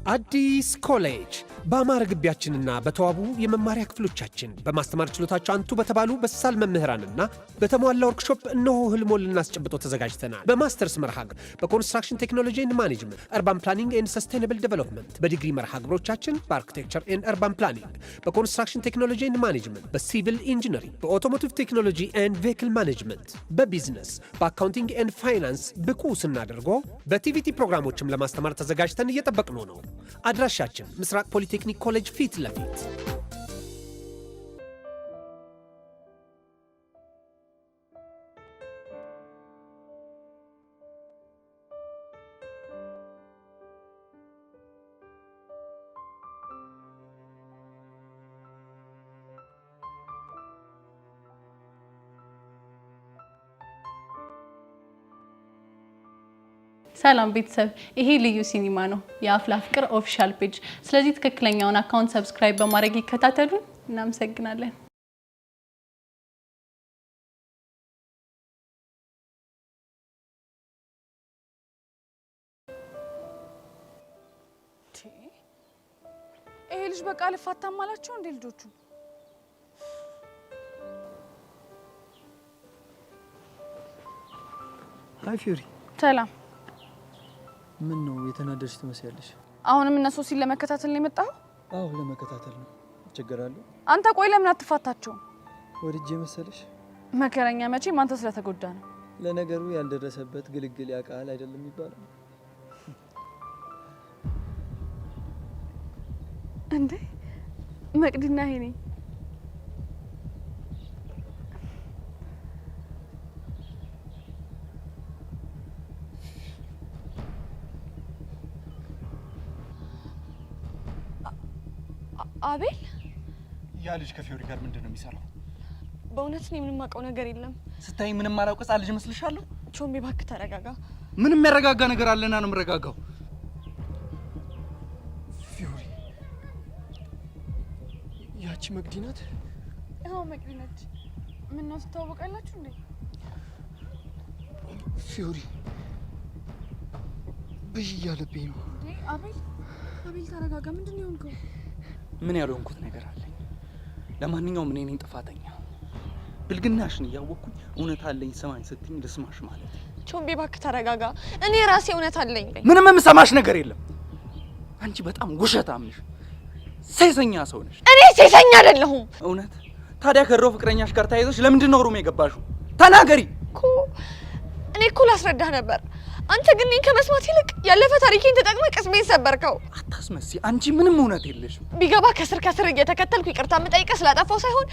አዲስ ኮሌጅ በአማረ ግቢያችንና በተዋቡ የመማሪያ ክፍሎቻችን በማስተማር ችሎታቸው አንቱ በተባሉ በሳል መምህራንና በተሟላ ወርክሾፕ እነሆ ህልሞን ልናስጨብጦ ተዘጋጅተናል። በማስተርስ መርሃ ግብር በኮንስትራክሽን ቴክኖሎጂ ኤንድ ማኔጅመንት፣ አርባን ፕላኒንግ ኤንድ ሰስቴናብል ዴቨሎፕመንት፣ በዲግሪ መርሃ ግብሮቻችን በአርኪቴክቸር ኤንድ አርባን ፕላኒንግ፣ በኮንስትራክሽን ቴክኖሎጂ ኤንድ ማኔጅመንት፣ በሲቪል ኢንጂነሪንግ፣ በኦቶሞቲቭ ቴክኖሎጂ ኤንድ ቬሂክል ማኔጅመንት፣ በቢዝነስ፣ በአካውንቲንግ ኤንድ ፋይናንስ ብቁ ስናደርጎ በቲቪቲ ፕሮግራሞችም ለማስተማር ተዘጋጅተን እየጠበቅነው ነው። አድራሻችን ምስራቅ ፖሊቴክኒክ ኮሌጅ ፊት ለፊት። ሰላም ቤተሰብ፣ ይሄ ልዩ ሲኒማ ነው፣ የአፍላ ፍቅር ኦፊሻል ፔጅ። ስለዚህ ትክክለኛውን አካውንት ሰብስክራይብ በማድረግ ይከታተሉን። እናመሰግናለን። ይሄ ልጅ በቃ ልፋታም አላቸው እንዴ ልጆቹ? ሃይ ፊዮሪ። ሰላም። ምን ነው የተናደድሽ ትመስያለሽ? አሁንም እነሱ ሲል ለመከታተል ነው የመጣው? አዎ ለመከታተል ነው። ችግር አለ? አንተ ቆይ ለምን አትፋታቸው? ወድጄ መሰለሽ? መከረኛ መቼም አንተ ስለተጎዳ ነው። ለነገሩ ያልደረሰበት ግልግል ያቃል አይደለም ይባላል እንዴ? መቅዲና ሄኔ አቤል ያ ልጅ ከፊዮሪ ጋር ምንድነው የሚሰራው? በእውነት ነው ምንም ማውቀው ነገር የለም። ስታይ ምንም ማላውቀው ሕፃን ልጅ መስልሻለሁ? ቾምቤ እባክህ ተረጋጋ። ምንም ያረጋጋ ነገር አለና ነው የምረጋጋው። ፊዮሪ ያቺ መቅዲ ናት? አዎ መቅዲ ነች። ምን ነው ትተዋወቃላችሁ እንዴ? ፊዮሪ ብይ እያለብኝ ነው። እንዴ አቤል ተረጋጋ። ምንድነው የሆንከው? ምን ያልሆንኩት ነገር አለኝ? ለማንኛውም እኔ ነኝ ጥፋተኛ። ብልግናሽን እያወቅኩኝ እውነት አለኝ ሰማኝ ስትኝ ልስማሽ ማለት። ቾምቤ እባክህ ተረጋጋ። እኔ ራሴ እውነት አለኝ። ምንም የምሰማሽ ነገር የለም። አንቺ በጣም ውሸታም ነሽ፣ ሴሰኛ ሰው ነሽ። እኔ ሴሰኛ አይደለሁም። እውነት? ታዲያ ከድሮ ፍቅረኛሽ ጋር ተያይዘሽ ለምንድን ነው ሩም የገባሽው? ተናገሪ እኮ። እኔ እኮ ላስረዳህ ነበር። አንተ ግን እኔን ከመስማት ይልቅ ያለፈ ታሪኬን ተጠቅመህ ቅስሜን ሰበርከው። አታስመስይ። አንቺ ምንም እውነት የለሽም። ቢገባ ከስር እየተከተልኩ ይቅርታ የምጠይቀህ ስላጠፋው ሳይሆን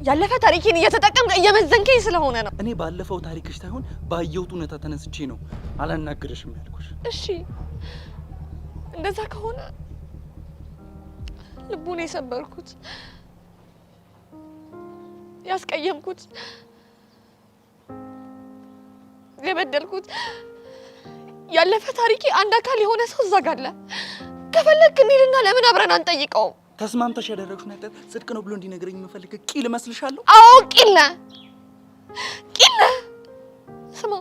ያለፈ ታሪኬን እየተጠቀምክ እየመዘንከኝ ስለሆነ ነው። እኔ ባለፈው ታሪክሽ ሳይሆን ባየሁት እውነታ ተነስቼ ነው አላናግርሽም ያልኩሽ። እሺ እንደዛ ከሆነ ልቡን የሰበርኩት ያስቀየምኩት የበደልኩት ያለፈ ታሪኬ አንድ አካል የሆነ ሰው እዛ ጋር አለ። ከፈለክ እንሂድና ለምን አብረን አንጠይቀውም? ተስማምተሽ ያደረግሽው ነገር ጽድቅ ነው ብሎ እንዲነግረኝ የምፈልግ ቂል መስልሻለሁ? አዎ ቂል ነህ። ስማ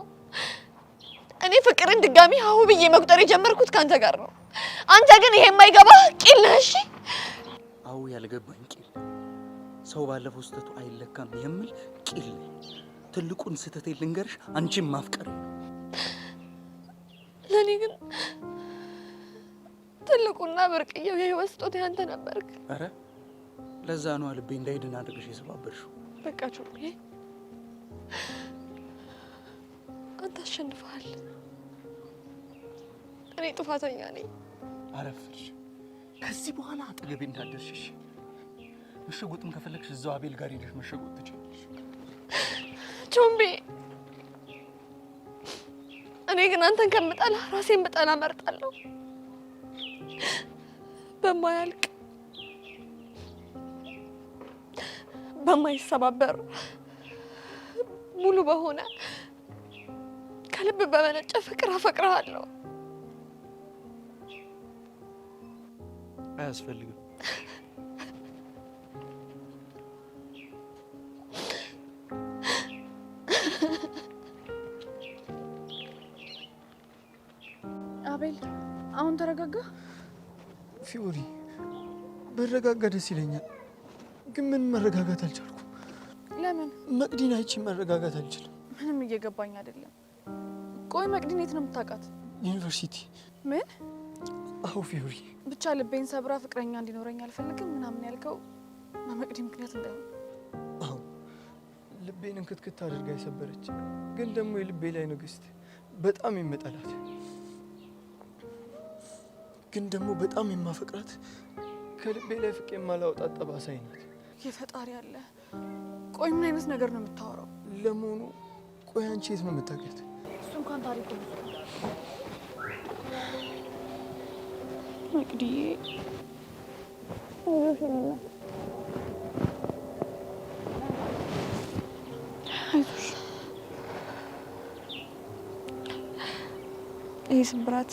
እኔ ፍቅርን ድጋሚ ሀሁ ብዬ መቁጠር የጀመርኩት ካንተ ጋር ነው። አንተ ግን ይሄ የማይገባ ቂል ነህ። እሺ አዎ ያልገባኝ ቂል፣ ሰው ባለፈው ስህተቱ አይለካም የሚል ቂል ነኝ። ትልቁን ስህተቴ ልንገርሽ፣ አንቺን ማፍቀር ነው። ለኔ ግን ትልቁና ብርቅዬው የህይወት ስጦታ ያንተ ነበርክ። አረ ለዛ ነው ልቤ እንዳይድን አድርገሽ የሰባበርሽው። በቃ ቾምቤ አንተ አሸንፈሃል። እኔ ጥፋተኛ ነኝ። አረፍሽ። ከዚህ በኋላ አጠገቤ እንዳትደርሺ። መሸጎጥም ከፈለግሽ እዛው አቤል ጋር ሄደሽ መሸጎጥ ትችላለሽ። ቾምቤ እኔ ግን አንተን ከምጠላ ራሴን ብጠላ እመርጣለሁ። በማያልቅ በማይሰባበር ሙሉ በሆነ ከልብ በመነጨ ፍቅር አፈቅርሃለሁ። አያስፈልግም። አቤል አሁን ተረጋጋ። ፊዮሪ በረጋጋ ደስ ይለኛል፣ ግን ምን መረጋጋት አልቻልኩም። ለምን? መቅዲን አይቼ መረጋጋት አልችልም። ምንም እየገባኝ አይደለም። ቆይ መቅዲን የት ነው የምታውቃት? ዩኒቨርሲቲ። ምን? አዎ ፊዮሪ። ብቻ ልቤን ሰብራ ፍቅረኛ እንዲኖረኝ አልፈልግም ምናምን ያልከው በመቅዲ ምክንያት እንዳይሆን። አዎ ልቤን እንክትክት አድርጋ የሰበረች፣ ግን ደግሞ የልቤ ላይ ንግስት፣ በጣም የምጠላት ግን ደግሞ በጣም የማፈቅራት፣ ከልቤ ላይ ፍቄ የማላወጣት ጠባሳይ ናት። የፈጣሪ አለ። ቆይ ምን አይነት ነገር ነው የምታወራው? ለመሆኑ ቆይ አንቺ የት ነው የምታውቂያት? እሱ እንኳን ታሪኩ መቅዲዬ አይዞሽ። ይህ ስብራት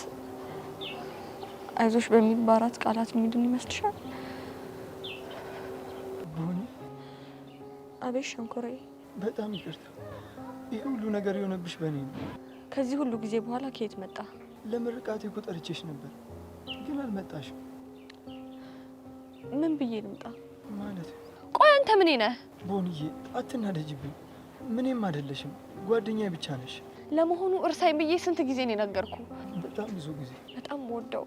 አይዞሽ በሚል በአራት ቃላት የሚድን ይመስልሻል? ቡኒ አቤት ሸንኮሬ፣ በጣም ይቅርታ። ይህ ሁሉ ነገር የሆነብሽ በእኔ ነው። ከዚህ ሁሉ ጊዜ በኋላ ከየት መጣ? ለምርቃቴ እኮ ጠርቼሽ ነበር፣ ግን አልመጣሽም። ምን ብዬ ልምጣ? ማለት ቆይ አንተ ምን ነህ? ቦንዬ አትናደጅብኝ። ምንም አይደለሽም፣ ጓደኛዬ ብቻ ነሽ። ለመሆኑ እርሳኝ ብዬ ስንት ጊዜ ነው የነገርኩ? በጣም ብዙ ጊዜ። በጣም ወደው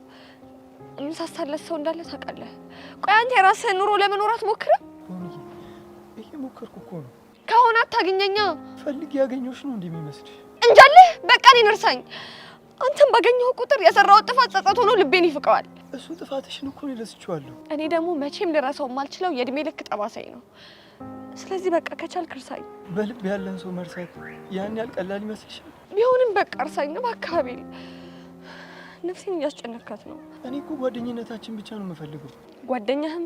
የምሳሳለት ሰው እንዳለ ታውቃለህ። ቆይ አንተ የራስህን ኑሮ ለመኖር አትሞክርም? ቦንዬ እየሞከርኩ እኮ ነው። ከሆነ አታገኘኛ። ፈልጌ ያገኘሁሽ ነው እንደሚመስልሽ? እንጃለህ። በቃ እኔን እርሳኝ። አንተም ባገኘሁ ቁጥር የሰራው ጥፋት ጸጸት ሆኖ ልቤን ይፍቀዋል። እሱ ጥፋትሽን እኮ ነው ረስቼዋለሁ። እኔ ደግሞ መቼም ልረሳው የማልችለው የእድሜ ልክ ጠባሳይ ነው። ስለዚህ በቃ ከቻልክ እርሳኝ። በልብ ያለን ሰው መርሳት ያን ያህል ቀላል ይመስልሻል? ቢሆንም በቃ እርሳኝ። በአካባቢ ነፍሴን እያስጨነካት ነው። እኔ እኮ ጓደኝነታችን ብቻ ነው የምፈልገው። ጓደኛህም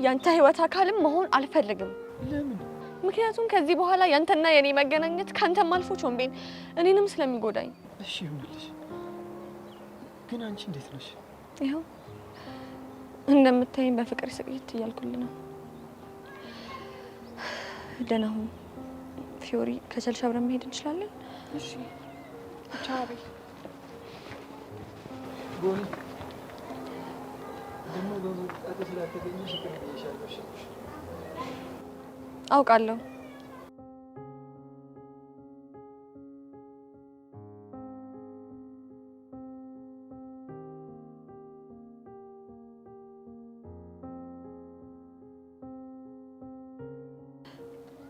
ያንተ ህይወት አካልም መሆን አልፈልግም። ለምን? ምክንያቱም ከዚህ በኋላ ያንተና የኔ መገናኘት ካንተም አልፎ ቾምቤን እኔንም ስለሚጎዳኝ። እሺ ይሁንልሽ። ግን አንቺ እንዴት ነሽ? ይኸው እንደምታይኝ በፍቅር ስቅይት እያልኩልህ ነው። ደህና ሁን ፊዮሪ። ከቻልሽ አብረን መሄድ እንችላለን? እሺ ቻው። ቦኒ ደግሞ በመጣት ስላልተገኘሽ ይቅር ብዬሻለሁ። አውቃለሁ።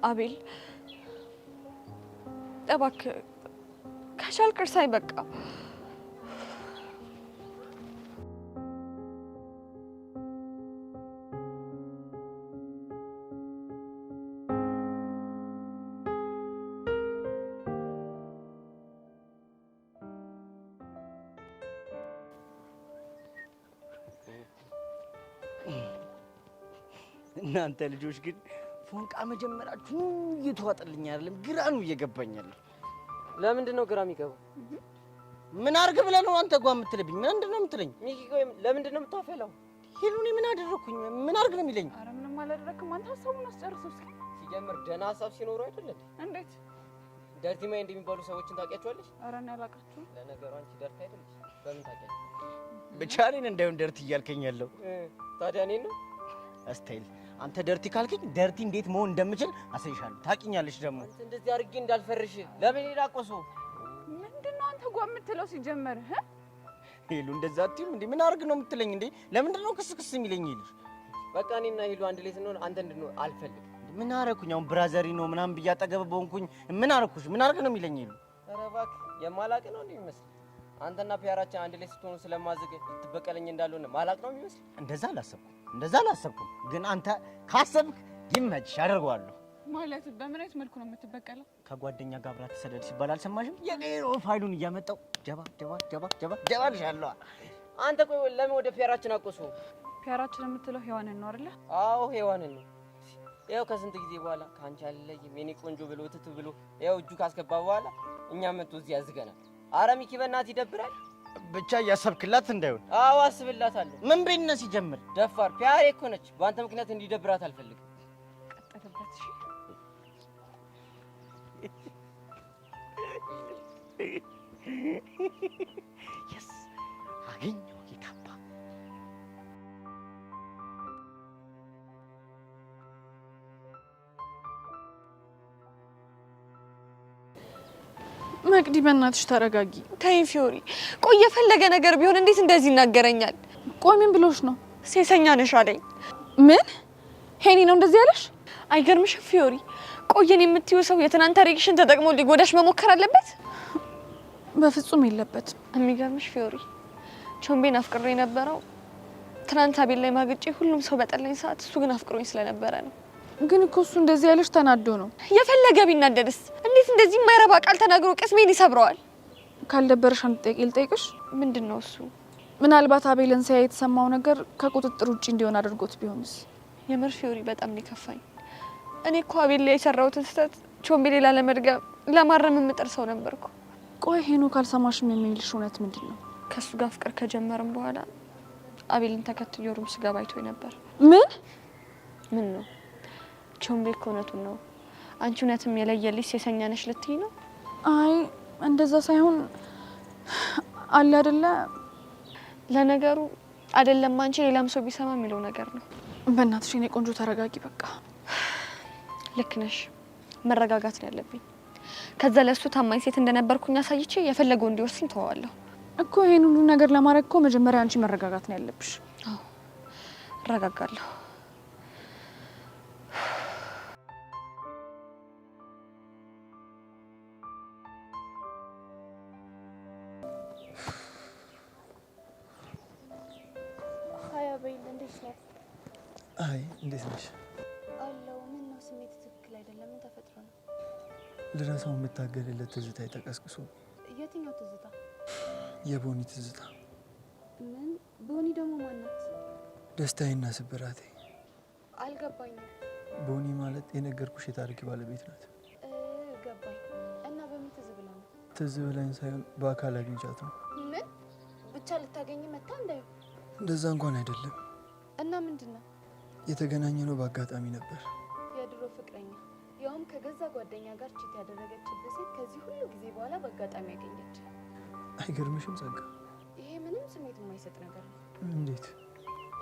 አቤል እባክህ ከቻልክ እርሳኝ በቃ። እናንተ ልጆች ግን ፎንቃ መጀመራችሁ እየተዋጠልኝ አይደለም፣ ግራ ነው እየገባኛል። ለምንድን ነው ግራ የሚገባው? ምን አርግ ብለህ ነው አንተ ጓ የምትለብኝ? ምንድን ነው የምትለኝ? ሚኪ ቆይ ለምንድን ነው የምታፈላው? ሄሉኔ ምን አደረኩኝ? ምን አርግ ነው የሚለኝ? ኧረ ምንም አላደረክም። አንተ ሀሳቡን አስጨርሰው እስኪ። ሲጀምር ደህና ሀሳብ ሲኖሩ አይደለም። እንዴት? ደርቲ ማይንድ የሚባሉ ሰዎችን ታውቂያቸዋለሽ? ኧረ እኔ አላውቃቸውም። ለነገሩ አንቺ ደርቲ አይደለሽ። በምን ታውቂያለሽ? ብቻ እኔን እንዳይሆን ደርቲ እያልከኝ ያለው ታዲያ እኔን ነው ስታይል። አንተ ደርቲ ካልከኝ ደርቲ እንዴት መሆን እንደምችል አሳይሻለሁ። ታውቂኛለሽ ደግሞ አንተ እንደዚህ አድርጌ እንዳልፈርሽ ለምን ይላቆሱ? ምንድነው አንተ ጓ የምትለው ሲጀመር? ሄሉ እንደዛ አትይም እንዴ? ምን አርግ ነው የምትለኝ እንዴ? ለምንድን ነው ክስክስ የሚለኝ ይልሽ? በቃ እኔና ሄሉ አንድ ላይ ስንሆን አንተ እንድንሆን አልፈልግም። ምን አረኩኝ? አሁን ብራዘሪ ነው ምናምን ብዬ አጠገብ በሆንኩኝ ምን አረኩሽ? ምን አርግ ነው የሚለኝ ይሉ? ኧረ እባክህ የማላቅ ነው እንዴ የሚመስል? አንተና ፒያራችን አንድ ላይ ስትሆኑ ስለማዝግ ልትበቀለኝ እንዳልሆነ ማላቅ ነው የሚመስል? እንደዛ አላሰብኩም። ግን አንተ ካሰብክ ይመችሽ፣ አደርገዋለሁ። ማለት በምን አይነት መልኩ ነው የምትበቀለው? ከጓደኛ ጋር አብራ ተሰደድ ሲባል አልሰማሽም? የኔሮ ፋይሉን እያመጣው ጀባ ጀባ ጀባ ጀባ ጀባ ልሻለሁ። አንተ ቆይ ለምን ወደ ፒያራችን አቆሱ? ፒያራችን የምትለው ሔዋንን ነው አይደለ? አዎ ሔዋንን ነው። ያው ከስንት ጊዜ በኋላ ካንቺ አልለይም የኔ ቆንጆ ብሎ ትት ብሎ ያው እጁ ካስገባ በኋላ እኛ መጥቶ እዚህ ያዝገናል። ኧረ ሚኪ በእናትህ ይደብራል። ብቻ እያሰብክላት እንዳይሆን። አዎ አስብላታለሁ። ምን ቤት ሲጀምር ደፋር ፒያሬ እኮ ነች። በአንተ ምክንያት እንዲደብራት አልፈልግም። ቀጠለበት። እሺ የስ አገኘው የካባ መቅዲ በእናትሽ ተረጋጊ። ተይ ፊዮሪ፣ ቆይ የፈለገ ነገር ቢሆን እንዴት እንደዚህ ይናገረኛል? ቆይ ምን ብሎሽ ነው? ሴሰኛ ነሽ አለኝ። ምን? ሄኒ ነው እንደዚህ ያለሽ? አይገርምሽም ፊዮሪ? ቆየን የምትይው ሰው የትናንት ታሪክሽን ተጠቅሞ ሊጎዳሽ መሞከር አለበት? በፍጹም የለበትም። የሚገርምሽ ፊዮሪ፣ ቾምቤን አፍቅሬ የነበረው ትናንት አቤል ላይ ማግጬ ሁሉም ሰው በጠላኝ ሰዓት እሱ ግን አፍቅሮኝ ስለነበረ ነው። ግን እኮ እሱ እንደዚህ ያለሽ ተናዶ ነው። የፈለገ ቢናደድስ እንዴት እንደዚህ የማይረባ ቃል ተናግሮ ቅስሜን ይሰብረዋል? ካልደበረሽ አንድ ጥያቄ ልጠይቅሽ። ምንድን ነው እሱ? ምናልባት አቤልን ሲያይ የተሰማው ነገር ከቁጥጥር ውጭ እንዲሆን አድርጎት ቢሆንስ? የምር ፊዮሪ በጣም ነው የከፋኝ። እኔ እኮ አቤል ላይ የሰራሁትን ስህተት ቾምቤ ሌላ ለመድገም ለማረም የምጥር ሰው ነበርኩ። ቆይ ሄኖ ካልሰማሽም የሚልሽ እውነት ምንድን ነው? ከሱ ጋር ፍቅር ከጀመርም በኋላ አቤልን ተከትሎ ሩም ስገባ አይቶኝ ነበር። ምን ነው? ቾምቤ እኮ እውነቱን ነው። አንቺ እውነትም የለየልሽ ሴሰኛ ነሽ ልትይ ነው? አይ እንደዛ ሳይሆን አለ አይደለ። ለነገሩ አይደለም አንቺ ሌላም ሰው ቢሰማ የሚለው ነገር ነው። በእናትሽ የኔ ቆንጆ ተረጋጊ በቃ። ልክ ነሽ። መረጋጋት ነው ያለብኝ። ከዛ ለሱ ታማኝ ሴት እንደነበርኩኝ አሳይቼ የፈለገው እንዲወስን ተዋዋለሁ እኮ። ይሄን ሁሉ ነገር ለማድረግ እኮ መጀመሪያ አንቺ መረጋጋት ነው ያለብሽ። አዎ እረጋጋለሁ። አይ እንዴት ነሽ? አለው። ምን ነው ስሜት ትክክል አይደለም። ምን ተፈጥሮ ነው? ልረሳው የምታገልለት ትዝታ ተቀስቅሶ። የትኛው ትዝታ? የቦኒ ትዝታ። ምን? ቦኒ ደግሞ ማናት? ደስታዬና ስብራቴ። አልገባኝም። ቦኒ ማለት የነገርኩሽ የታሪክ ባለቤት ናት። ገባኝ። እና በምን ትዝ ብላ ነው? ትዝ ብላኝ ሳይሆን በአካል አግኝቻት ነው። ምን? ብቻ ልታገኝ መጣ እንዳዩ? እንደዛ እንኳን አይደለም። እና ምንድን ነው? የተገናኘነው በአጋጣሚ ነበር። የድሮ ፍቅረኛ፣ ያውም ከገዛ ጓደኛ ጋር ቺት ያደረገችበት ሴት ከዚህ ሁሉ ጊዜ በኋላ በአጋጣሚ ያገኘች። አይገርምሽም ጸጋ? ይሄ ምንም ስሜት የማይሰጥ ነገር ነው። እንዴት?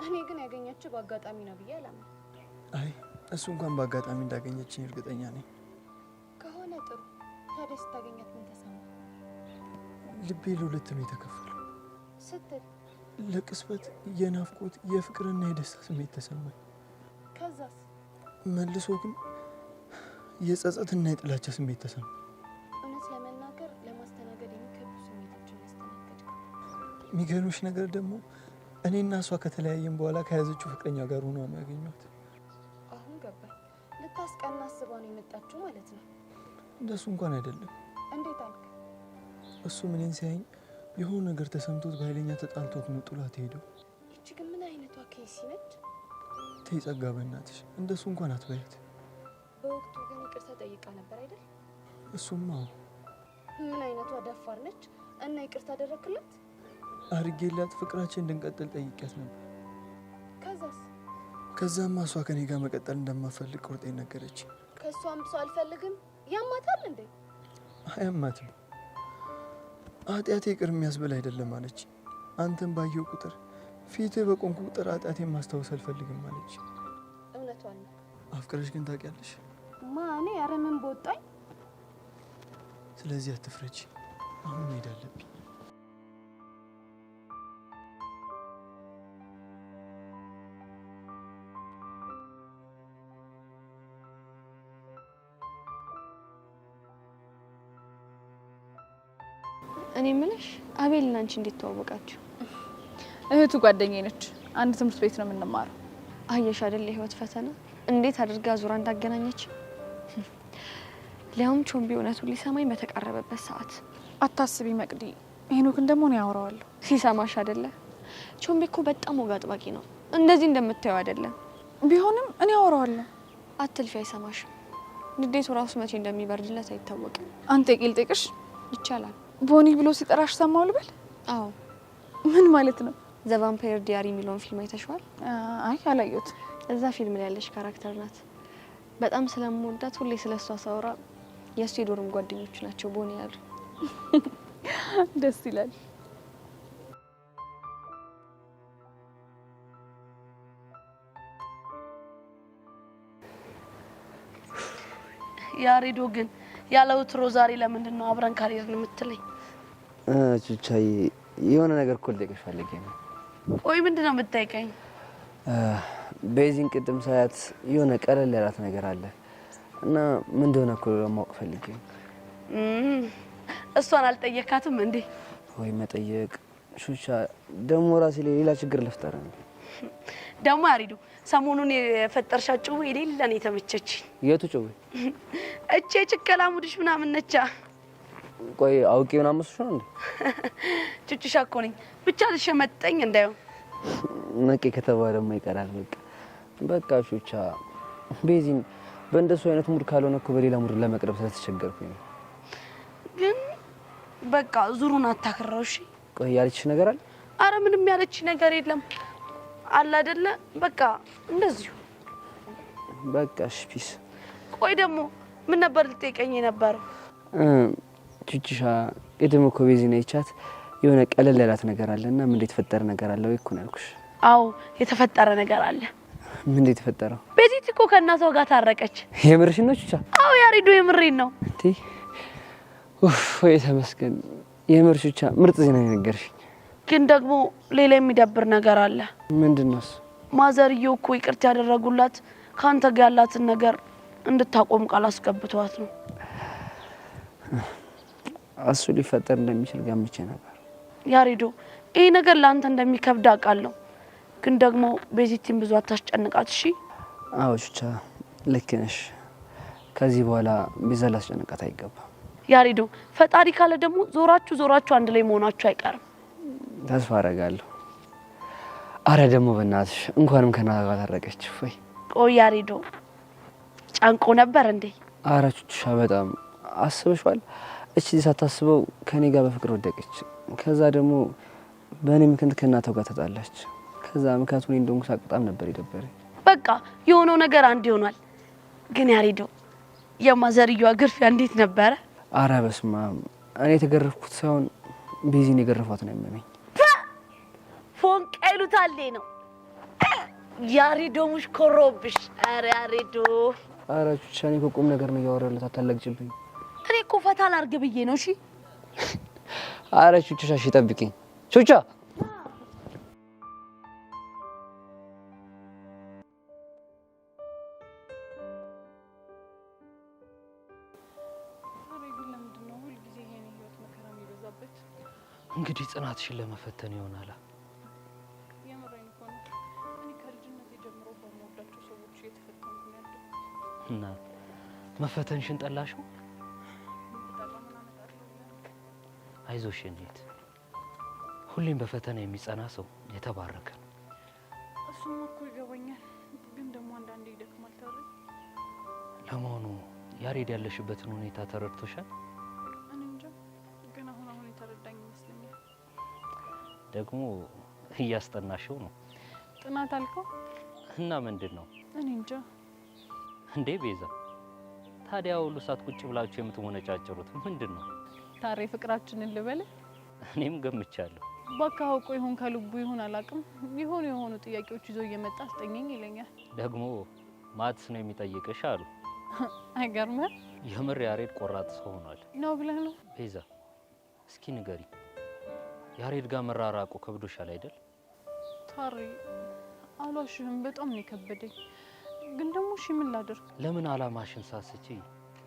እኔ ግን ያገኘችው በአጋጣሚ ነው ብዬ አላምንም። አይ እሱ እንኳን በአጋጣሚ እንዳገኘችኝ እርግጠኛ ነኝ። ከሆነ ጥሩ። ታዲያ ስታገኛት ምን ተሰማ? ልቤ ለሁለት ነው የተከፈለው ስትል? ለቅስበት የናፍቆት የፍቅርና የደስታ ስሜት ተሰማኝ። ከዛስ? መልሶ ግን የጸጸትና የጥላቻ ስሜት ተሰማኝ። እውነት ለመናገር ለማስተናገድ የሚከብዱ ስሜቶችን ያስተናገድኩ። የሚገርምሽ ነገር ደግሞ እኔና እሷ ከተለያየን በኋላ ከያዘችው ፍቅረኛ ጋር ሆኖ ነው ያገኘኋት። አሁን ገባኝ። ልታስቀና አስባ ነው የመጣችው ማለት ነው። እንደሱ እንኳን አይደለም። እንዴት አልክ? እሱ እኔን ሲያየኝ የሆነ ነገር ተሰምቶት በኃይለኛ ተጣልቶት ነው ጥሏት ሄደው። ይቺ ግን ምን አይነቷ ኬሲ ነች? ተይ ጸጋ በእናትሽ እንደሱ እንኳን አትበያት። በወቅቱ ግን ይቅርታ ጠይቃ ነበር አይደል? እሱማ ምን አይነቷ ደፋር ነች! እና ይቅርታ አደረክላት? አድርጌላት ፍቅራችን እንድንቀጥል ጠይቂያት ነበር። ከዛስ? ከዛማ እሷ ከኔ ጋር መቀጠል እንደማፈልግ ቁርጤን ነገረች። ከእሷም ብሶ አልፈልግም። ያማታል እንዴ? አያማትም። ኃጢአቴ ይቅር የሚያስብል አይደለም አለች። አንተን ባየው ቁጥር ፊትህ በቆንኩ ቁጥር ኃጢአቴን ማስታወስ አልፈልግም አለች። እውነቷን ነው። አፍቅረሽ ግን ታውቂያለሽ? ማኔ ኧረ ምን በወጣኝ። ስለዚህ አትፍረጂ። አሁን መሄድ አለብኝ። እኔ ምንሽ አቤልና አንቺ እንዴት ተዋወቃችሁ? እህቱ ጓደኛዬ ነች። አንድ ትምህርት ቤት ነው የምንማረው። አየሽ አይደል የህይወት ፈተና እንዴት አድርጋ ዙራ እንዳገናኘች። ሊያውም ቾምቤ እውነቱን ሊሰማኝ በተቃረበበት ሰዓት። አታስቢ መቅዲ፣ ሄኖክን ደግሞ ነው ያወራዋለሁ። ሲሰማሽ አይደለ? ቾምቤ እኮ በጣም ወግ አጥባቂ ነው። እንደዚህ እንደምታየው አይደለም። ቢሆንም እኔ አወራዋለሁ። አትልፊ፣ አይሰማሽም። ንዴቱ ራሱ መቼ እንደሚበርድለት አይታወቅም። አንተ ቄል ጠይቅሽ ይቻላል። ቦኒ ብሎ ሲጠራሽ ሰማው ልበል? አዎ። ምን ማለት ነው? ዘ ቫምፓየር ዲያሪ የሚለውን ፊልም አይተሽዋል? አይ አላየሁት። እዛ ፊልም ላይ ያለሽ ካራክተር ናት። በጣም ስለምወዳት ሁሌ ስለሷ ሳወራ የእሱ የዶርም ጓደኞቹ ናቸው ቦኒ ያሉ። ደስ ይላል። ያሬዶ ግን ያለው ትሮ ዛሬ ለምንድን ነው አብረን ካልሄድን የምትለኝ? ቹቻዬ የሆነ ነገር እኮ ልጠይቅሽ ፈልጌ ነው። ቆይ ምንድን ነው የምትጠይቀኝ? ቤዚን ቅድም ሳያት የሆነ ቀለል ያላት ነገር አለ እና ምን እንደሆነ እኮ ለማወቅ ፈልጌ ነው። እሷን አልጠየካትም እንዴ? ወይ መጠየቅ ቹቻ ደግሞ ራሴ ላይ ሌላ ችግር ልፍጠር ነው። ደግሞ ያሬዶ ሰሞኑን የፈጠርሻት ጭው የሌለ ነው የተመቸችኝ። የቱ ጭው? እቼ ጭከላ ሙድሽ ምናምን ነቻ። ቆይ አውቄ ምናምን መስሎሽ ነው እንዴ? ቹቹሻ እኮ ነኝ ብቻ ልሸመጠኝ እንዳይሆን። ነቄ ከተባለማ ይቀራል። በቃ ቹቻ ቤዚን በእንደሱ አይነት ሙድ ካልሆነ እኮ በሌላ ሙድ ለመቅረብ ስለተቸገርኩኝ ነው። ግን በቃ ዙሩን አታክራው እሺ። ቆይ ያለችሽ ነገር አለ? አረ ምንም ያለች ነገር የለም አለ አይደለ? በቃ እንደዚሁ በቃ እሺ ፒስ። ቆይ ደግሞ ምን ነበር ልትጠይቀኝ የነበረው? ቹቻ ቅድም እኮ ቤዚን አይቻት የሆነ ቀለል ያላት ነገር አለና ምን የተፈጠረ ነገር አለ ወይ እኮ ነው ያልኩሽ። አዎ የተፈጠረ ነገር አለ። ምን የተፈጠረው? ቤዚት እኮ ከእናቷ ጋር ታረቀች። የምርሽን ነው ቹቻ? አዎ ያሬዶ የምሬን ነው። እንዴ ወይ ተመስገን። የምር ቹቻ ምርጥ ዜና ነው የነገርሽኝ። ግን ደግሞ ሌላ የሚደብር ነገር አለ። ምንድነው? ማዘርየው እኮ ይቅርታ ያደረጉላት ካንተ ጋር ያላትን ነገር እንድታቆም ቃል አስገብቷት ነው። እሱ ሊፈጠር እንደሚችል ገምቼ ነበር። ያሬዶ ይሄ ነገር ላንተ እንደሚከብድ አውቃለሁ። ግን ደግሞ ቤዚቲን ብዙ አታስጨንቃት እሺ? አዎ ቹቻ ልክ ነሽ። ከዚህ በኋላ ቤዛ ላስጨንቃት አይገባም። ያሬዶ ፈጣሪ ካለ ደግሞ ዞራችሁ አንድ ላይ መሆናችሁ አይቀርም። ተስፋ አደርጋለሁ። አረ ደግሞ በእናትሽ እንኳንም ከናጋ ጋር ታረቀች። ወይ ቆይ ያሬዶ ጫንቆ ነበር እንዴ? አረ ቹቻ በጣም አስበሽዋል? እቺ ሳታስበው ከኔ ጋር በፍቅር ወደቀች። ከዛ ደግሞ በእኔ ምክንያት ከእናቷ ጋር ተጣላች። ከዛ ምክንያቱም እኔ እንደውም ሳቅጣም ነበር የደበረኝ። በቃ የሆነው ነገር አንድ ይሆናል። ግን ያሬዶ የማዘርየዋ ግርፊያ እንዴት ነበረ? አረ በስመ አብ እኔ የተገረፍኩት ሳይሆን ቤዚን የገረፏት ነው የሚያመኝ። ፎንቃ ይሉታል ነው ያሬዶ ሙሽኮሮብሽ። አረ ያሬዶ አረ ቹቻ እኔ እኮ ቁም ነገር ነው እያወራሁለት፣ አታለቅጭብኝ። እኔ እኮ ፈታ ላድርግ ብዬ ነው። እሺ አረ ቹቻ እሺ ጠብቂኝ ቹቻ። እንግዲህ ጽናትሽን ለመፈተን ይሆናል። የምሬን እኮ ነው። እኔ ከልጅነቴ ጀምሮ በምወዳቸው ሰዎች እየተፈተንኩ ነው ያለው። እና መፈተንሽን ጠላሽው? አይዞሽ እንዴት ሁሌም በፈተና የሚጸና ሰው የተባረከ ነው። እሱም እኮ ይገባኛል፣ ግን ደግሞ አንዳንዴ ይደክማል። ታዲያ ለመሆኑ ያሬድ ያለሽበትን ሁኔታ ተረድቶሻል? እኔ እንጃ፣ ግን አሁን የተረዳኝ ይመስለኛል። ደግሞ እያስጠናሽው ነው። ጥናት አልከው? እና ምንድን ነው? እኔ እንጃ። እንዴ ቤዛ፣ ታዲያ ሁሉ ሰዓት ቁጭ ብላችሁ የምትሞነጫጭሩት ምንድን ነው? ታሬ ፍቅራችንን ልበል? እኔም ገምቻለሁ። በቃ አውቆ ይሁን ከልቡ ይሁን አላውቅም፣ የሆኑ ጥያቄዎች ይዞ እየመጣ አስጠኘኝ ይለኛል። ደግሞ ማትስ ነው የሚጠይቅሽ አሉ። አይገርምም? የምር ያሬድ ቆራጥ ሰው ሆኗል ነው ብለህ ነው? ቤዛ እስኪ ንገሪ፣ ያሬድ ጋር መራራቁ ከብዶሻል አይደል? ታሬ አሏሽህም፣ በጣም ነው የከበደኝ። ግን ደግሞ እሺ ምን ላድርግ? ለምን አላማሽን ሳስቺ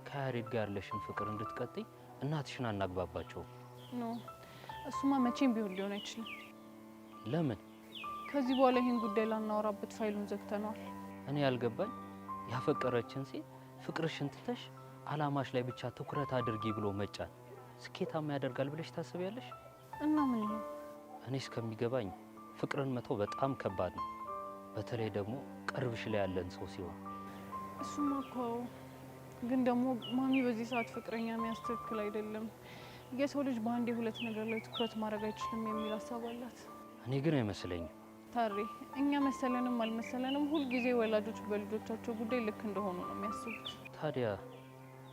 ከያሬድ ጋር ያለሽን ፍቅር እንድትቀጥይ እናትሽን አናግባባቸው? ኖ እሱማ መቼም ቢሆን ሊሆን አይችልም። ለምን? ከዚህ በኋላ ይሄን ጉዳይ ላናወራበት ፋይሉን ዘግተነዋል። እኔ ያልገባኝ ያፈቀረችን ሴት ፍቅርሽን ትተሽ አላማሽ ላይ ብቻ ትኩረት አድርጊ ብሎ መጫን ስኬታማ ያደርጋል ብለሽ ታስቢያለሽ? እና ምን ይሁን? እኔ እስከሚገባኝ ፍቅርን መተው በጣም ከባድ ነው፣ በተለይ ደግሞ ቅርብሽ ላይ ያለን ሰው ሲሆን። እሱማ እኮ ግን ደግሞ ማሚ በዚህ ሰዓት ፍቅረኛ የሚያስተክል አይደለም። የሰው ልጅ በአንዴ ሁለት ነገር ላይ ትኩረት ማድረግ አይችልም የሚል ሀሳብ አላት። እኔ ግን አይመስለኝም። ታሬ እኛ መሰለንም አልመሰለንም ሁልጊዜ ወላጆች በልጆቻቸው ጉዳይ ልክ እንደሆኑ ነው የሚያስቡት። ታዲያ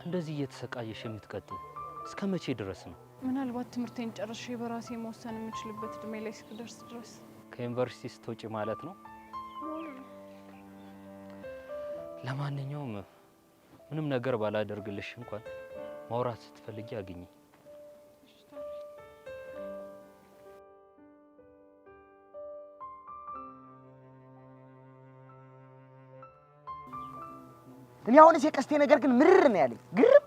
እንደዚህ እየተሰቃየሽ የምትቀጥይ እስከ መቼ ድረስ ነው? ምናልባት ትምህርቴን ጨርሼ በራሴ መወሰን የምችልበት እድሜ ላይ እስክደርስ ድረስ። ከዩኒቨርሲቲ ስትወጪ ማለት ነው? ለማንኛውም ምንም ነገር ባላደርግልሽ እንኳን ማውራት ስትፈልጊ አግኚ። እኔ አሁንስ የቀስቴ ነገር ግን ምርር ነው ያለኝ። ግርም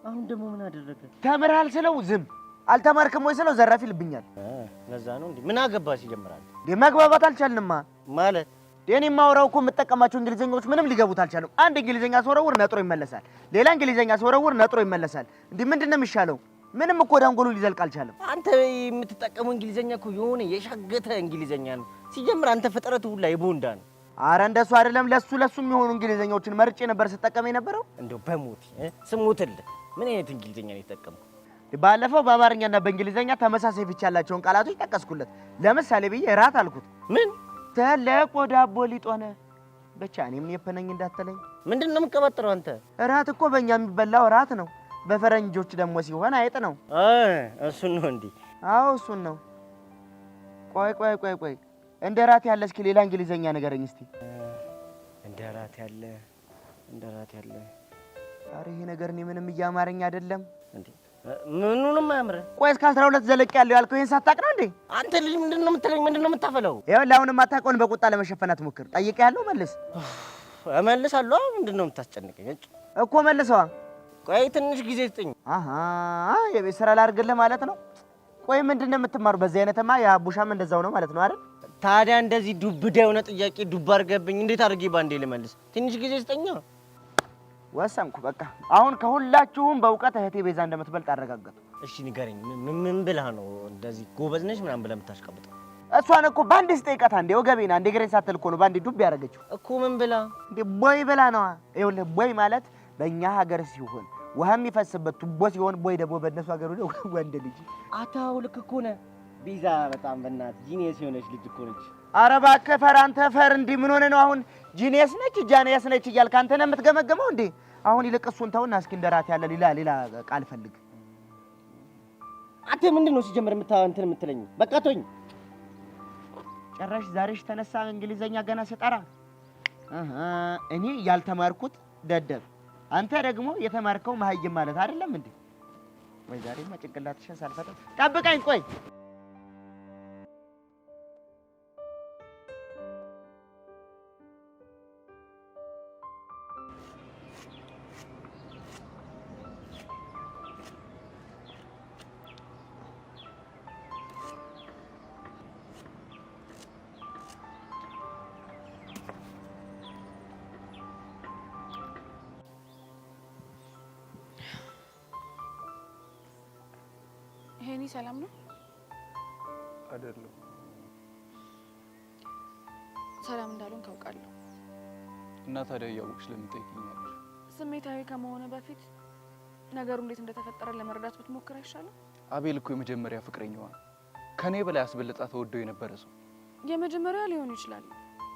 አሁን ደግሞ ምን አደረገ? ተምርሃል ስለው ዝም፣ አልተማርክም ወይ ስለው ዘራፍ ይልብኛል። ለዛ ነው እንዴ? ምን አገባሽ ይጀምራል። መግባባት አልቻልንማ ማለት እኔ የማወራው እኮ የምጠቀማቸው እንግሊዘኛዎች ምንም ሊገቡት አልቻሉም። አንድ እንግሊዘኛ ስወረውር ነጥሮ ይመለሳል፣ ሌላ እንግሊዘኛ ስወረውር ነጥሮ ይመለሳል። እንዴ ምንድነው የሚሻለው? ምንም እኮ ዳንጎሉ ሊዘልቅ አልቻለም። አንተ የምትጠቀመው እንግሊዘኛ እኮ የሆነ የሻገተ እንግሊዘኛ ነው። ሲጀምር አንተ ፍጥረት ሁላ የቦንዳ ነው። አረ እንደሱ አይደለም። ለሱ የሚሆኑ እንግሊዘኛዎችን መርጬ ነበር ስጠቀም የነበረው። እንደው በሞት ስሙትልህ ምን አይነት እንግሊዘኛ ነው የተጠቀምከው? ባለፈው በአማርኛና በእንግሊዘኛ ተመሳሳይ ፍቺ ያላቸውን ቃላቶች ጠቀስኩለት። ለምሳሌ ብዬ ራት አልኩት። ምን ተለቆ ዳቦ ሊጦነ ብቻ እኔም የፈነኝ እንዳትለኝ። ምንድን ነው የምትቀበጥረው አንተ? ራት እኮ በእኛ የሚበላው ራት ነው፣ በፈረንጆች ደግሞ ሲሆን አይጥ ነው። እሱን ነው እንዴ? አዎ እሱን ነው። ቆይ እንደ ራት ያለ እስኪ ሌላ እንግሊዘኛ ንገረኝ እስቲ። እንደ ራት ያለ አረ ይሄ ነገር እኔ ምንም እያማረኝ አይደለም እንዴ። ምኑንም አያምር። ቆይ እስከ 12 ዘለቅ ያለው ያልከው ይሄን ሳታቅ ነው እንዴ? አንተ ልጅ ምንድነው የምትለኝ? ምንድነው የምታፈለው? ይኸውልህ አሁን የማታውቀውን በቁጣ ለመሸፈን አትሞክር። ጠይቄሃለሁ፣ መልስ። እመልሳለሁ። ምንድነው የምታስጨንቀኝ እኮ? መልሰዋ። ቆይ ትንሽ ጊዜ ስጠኝ። የቤት ስራ ላድርግልህ ማለት ነው? ቆይ ምንድነው የምትማሩ? በዚህ አይነትማ የአቡሻም እንደዛው ነው ማለት ነው አይደል? ታዲያ እንደዚህ ዱብዳ የሆነ ጥያቄ ዱብ አድርገብኝ እንዴት አድርጌ ባንዴ ልመልስ? ትንሽ ጊዜ ስጠኝ። ወሰንኩ በቃ። አሁን ከሁላችሁም በእውቀት እህቴ ቤዛ እንደምትበልጥ አረጋገጥኩ። እሺ ንገረኝ፣ ምን ብለህ ነው እንደዚህ ጎበዝ ነሽ ምናምን ብለህ የምታሽቀብጠው? እሷን እኮ ባንዴ ስጠይቃት አንዴ ወገቤና አንዴ ግሬን ሳትል እኮ ነው ባንዴ ዱብ ያደረገችው እኮ። ምን ብላ እንዴ? ቦይ ብላ ነዋ። ይኸውልህ ቦይ ማለት በእኛ ሀገር ሲሆን ውሃ የሚፈስበት ቱቦ ሲሆን፣ ቦይ ደግሞ በእነሱ ሀገር ወንድ ልጅ። አታው ልክ እኮ ነህ ቤዛ። በጣም በእናትህ ጂኒየስ የሆነች ልጅ እኮ ነች። ኧረ እባክህ ፈር አንተ ፈር። እንዲህ ምን ሆነህ ነው አሁን? ጂኒየስ ነች ጃኒየስ ነች እያልክ አንተ ነህ የምትገመገመው እንዴ? አሁን ይልቅ እሱን ተውና እስኪ እንደራት ያለ ሌላ ቃል ፈልግ። አንተ ምንድነው ሲጀምር እንትን የምትለኝ? በቃ ተወኝ። ጭራሽ ዛሬሽ ተነሳ እንግሊዘኛ ገና ስጠራ እኔ ያልተማርኩት ደደብ፣ አንተ ደግሞ የተማርከው መሀይም ማለት አይደለም እንዴ? ወይ ዛሬማ ጭንቅላትሽን ሳልፈታ ጠብቀኝ። ቆይ ሄኒ ሰላም ነው አይደለም? ሰላም እንዳሉን ካውቃለሁ። እና ታዲያ እያወቅሽ ለምን ጠይቂኛለሽ? ስሜታዊ ከመሆነ በፊት ነገሩ እንዴት እንደተፈጠረ ለመረዳት ብትሞክር አይሻልም? አቤል እኮ የመጀመሪያ ፍቅረኛዋ ነው። ከኔ በላይ አስበልጣ ተወደው የነበረ ሰው። የመጀመሪያ ሊሆን ይችላል፣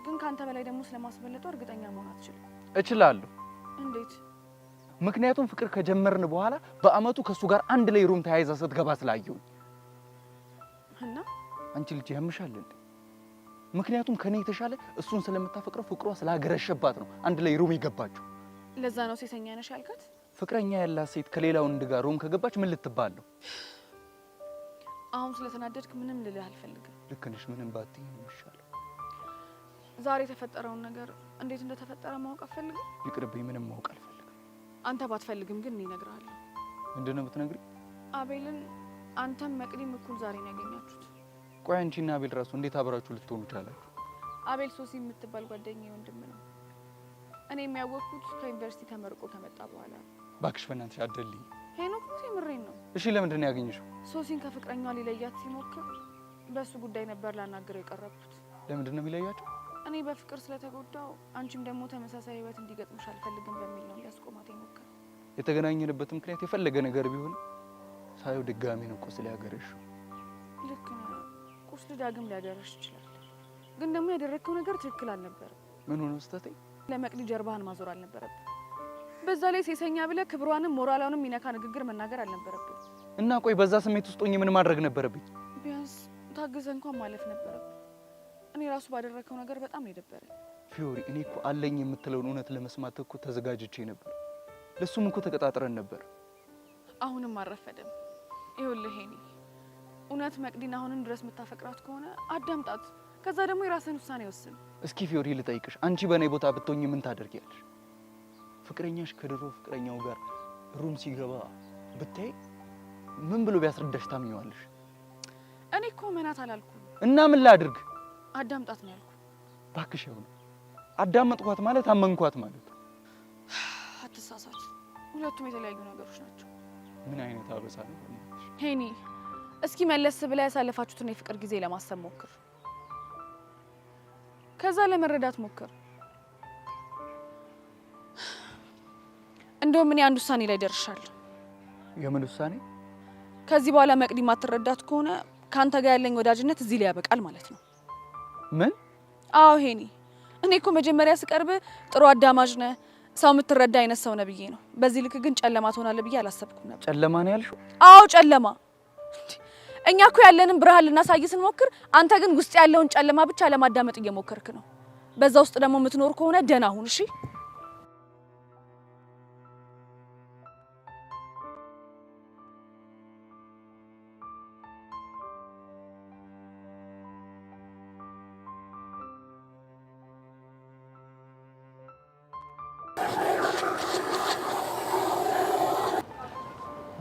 ግን ካንተ በላይ ደግሞ ስለማስበለጠው እርግጠኛ መሆን አትችልም። እችላለሁ። እንዴት? ምክንያቱም ፍቅር ከጀመርን በኋላ በአመቱ ከሱ ጋር አንድ ላይ ሩም ተያይዛ ስትገባ ስላየሁኝ። እና አንቺ ልጅ ያምሻል እንዴ? ምክንያቱም ከኔ የተሻለ እሱን ስለምታፈቅረው ፍቅሯ ስላገረሸባት ነው አንድ ላይ ሩም የገባችው። ለዛ ነው ሴሰኛ ነሽ ያልካት? ፍቅረኛ ያላት ሴት ከሌላ ወንድ ጋር ሩም ከገባች ምን ልትባል ነው? አሁን ስለተናደድክ ምንም ልልህ አልፈልግም። ልክ ነሽ። ምንም ባትይ ነው የሚሻለው። ዛሬ የተፈጠረውን ነገር እንዴት እንደተፈጠረ ማወቅ አትፈልግም? ይቅርብኝ። ምንም ማወቅ አልፈልግም። አንተ ባትፈልግም ግን እኔ እነግርሃለሁ። ምንድን ነው የምትነግሪኝ? አቤልን አንተም መቅዲም እኩል ዛሬ ነው ያገኛችሁት። ቆይ አንቺና አቤል ራሱ እንዴት አብራችሁ ልትሆኑ ቻላችሁ? አቤል ሶሲ የምትባል ጓደኛዬ ወንድም ነው። እኔ የሚያወቅኩት ከዩኒቨርሲቲ ተመርቆ ከመጣ በኋላ። እባክሽ በእናትሽ አትደልኝ። ሄኖክ የምሬን ነው። እሺ ለምንድን ነው ያገኘሽው? ሶሲን ከፍቅረኛዋ ሊለያት ሲሞክር በሱ ጉዳይ ነበር ላናግረው የቀረብኩት። ለምንድን ነው የሚለያቸው? እኔ በፍቅር ስለተጎዳው አንቺም ደግሞ ተመሳሳይ ህይወት እንዲገጥምሽ አልፈልግም በሚል ነው ሊያስቆማት የሞከረው። የተገናኘንበት ምክንያት የፈለገ ነገር ቢሆን ሳየው ድጋሚ ነው ቁስል ያገረሽው። ልክ ነህ። ቁስል ዳግም ሊያገረሽ ይችላል፣ ግን ደግሞ ያደረግከው ነገር ትክክል አልነበረም። ምን ሆነ ስህተቴ? ለመቅዲ ጀርባህን ማዞር አልነበረብህ። በዛ ላይ ሴሰኛ ብለህ ክብሯንም ሞራሏንም የሚነካ ንግግር መናገር አልነበረብህ። እና ቆይ በዛ ስሜት ውስጥ ሆኜ ምን ማድረግ ነበረብኝ? ቢያንስ ታግዘህ እንኳን ማለፍ ነበረብህ። እኔ ራሱ ባደረግከው ነገር በጣም ነው የደበረኝ። ፊዮሪ እኔ እኮ አለኝ የምትለውን እውነት ለመስማት እኮ ተዘጋጅቼ ነበር። ለሱም እኮ ተቀጣጥረን ነበር። አሁንም አረፈደም። ይኸውልህ ሄኒ፣ እውነት መቅዲን አሁንም ድረስ የምታፈቅራት ከሆነ አዳምጣት። ከዛ ደግሞ የራስን ውሳኔ ወስን። እስኪ ፊዮሪ ልጠይቅሽ፣ አንቺ በእኔ ቦታ ብትሆኚ ምን ታደርጊያለሽ? ፍቅረኛሽ ከድሮ ፍቅረኛው ጋር ሩም ሲገባ ብታይ ምን ብሎ ቢያስረዳሽ ታምኚዋለሽ? እኔ እኮ መናት አላልኩም። እና ምን ላድርግ? አዳምጣት ነው ያልኩ። እባክሽ ይሁን። አዳመጥኳት ማለት አመንኳት ማለት። አትሳሳት፣ ሁለቱም የተለያዩ ነገሮች ናቸው። ምን አይነት አበሳ ነው ሄኒ? እስኪ መለስ ብላ ያሳለፋችሁትን የፍቅር ጊዜ ለማሰብ ሞክር። ከዛ ለመረዳት ሞክር። እንደውም እኔ አንድ ውሳኔ ላይ ደርሻለሁ። የምን ውሳኔ? ከዚህ በኋላ መቅዲ ማትረዳት ከሆነ ካንተ ጋር ያለኝ ወዳጅነት እዚህ ላይ ያበቃል ማለት ነው። ምን? አዎ ሄኒ፣ እኔ እኮ መጀመሪያ ስቀርብ ጥሩ አዳማጅ ነህ፣ ሰው የምትረዳ አይነት ሰው ነህ ብዬ ነው። በዚህ ልክ ግን ጨለማ ትሆናለህ ብዬ አላሰብኩም ነበር። ጨለማ ነው ያልሽው? አዎ ጨለማ። እኛ እኮ ያለንን ብርሃን ልናሳይ ስንሞክር፣ አንተ ግን ውስጥ ያለውን ጨለማ ብቻ ለማዳመጥ እየሞከርክ ነው። በዛ ውስጥ ደግሞ የምትኖር ከሆነ ደህና ሁን እሺ።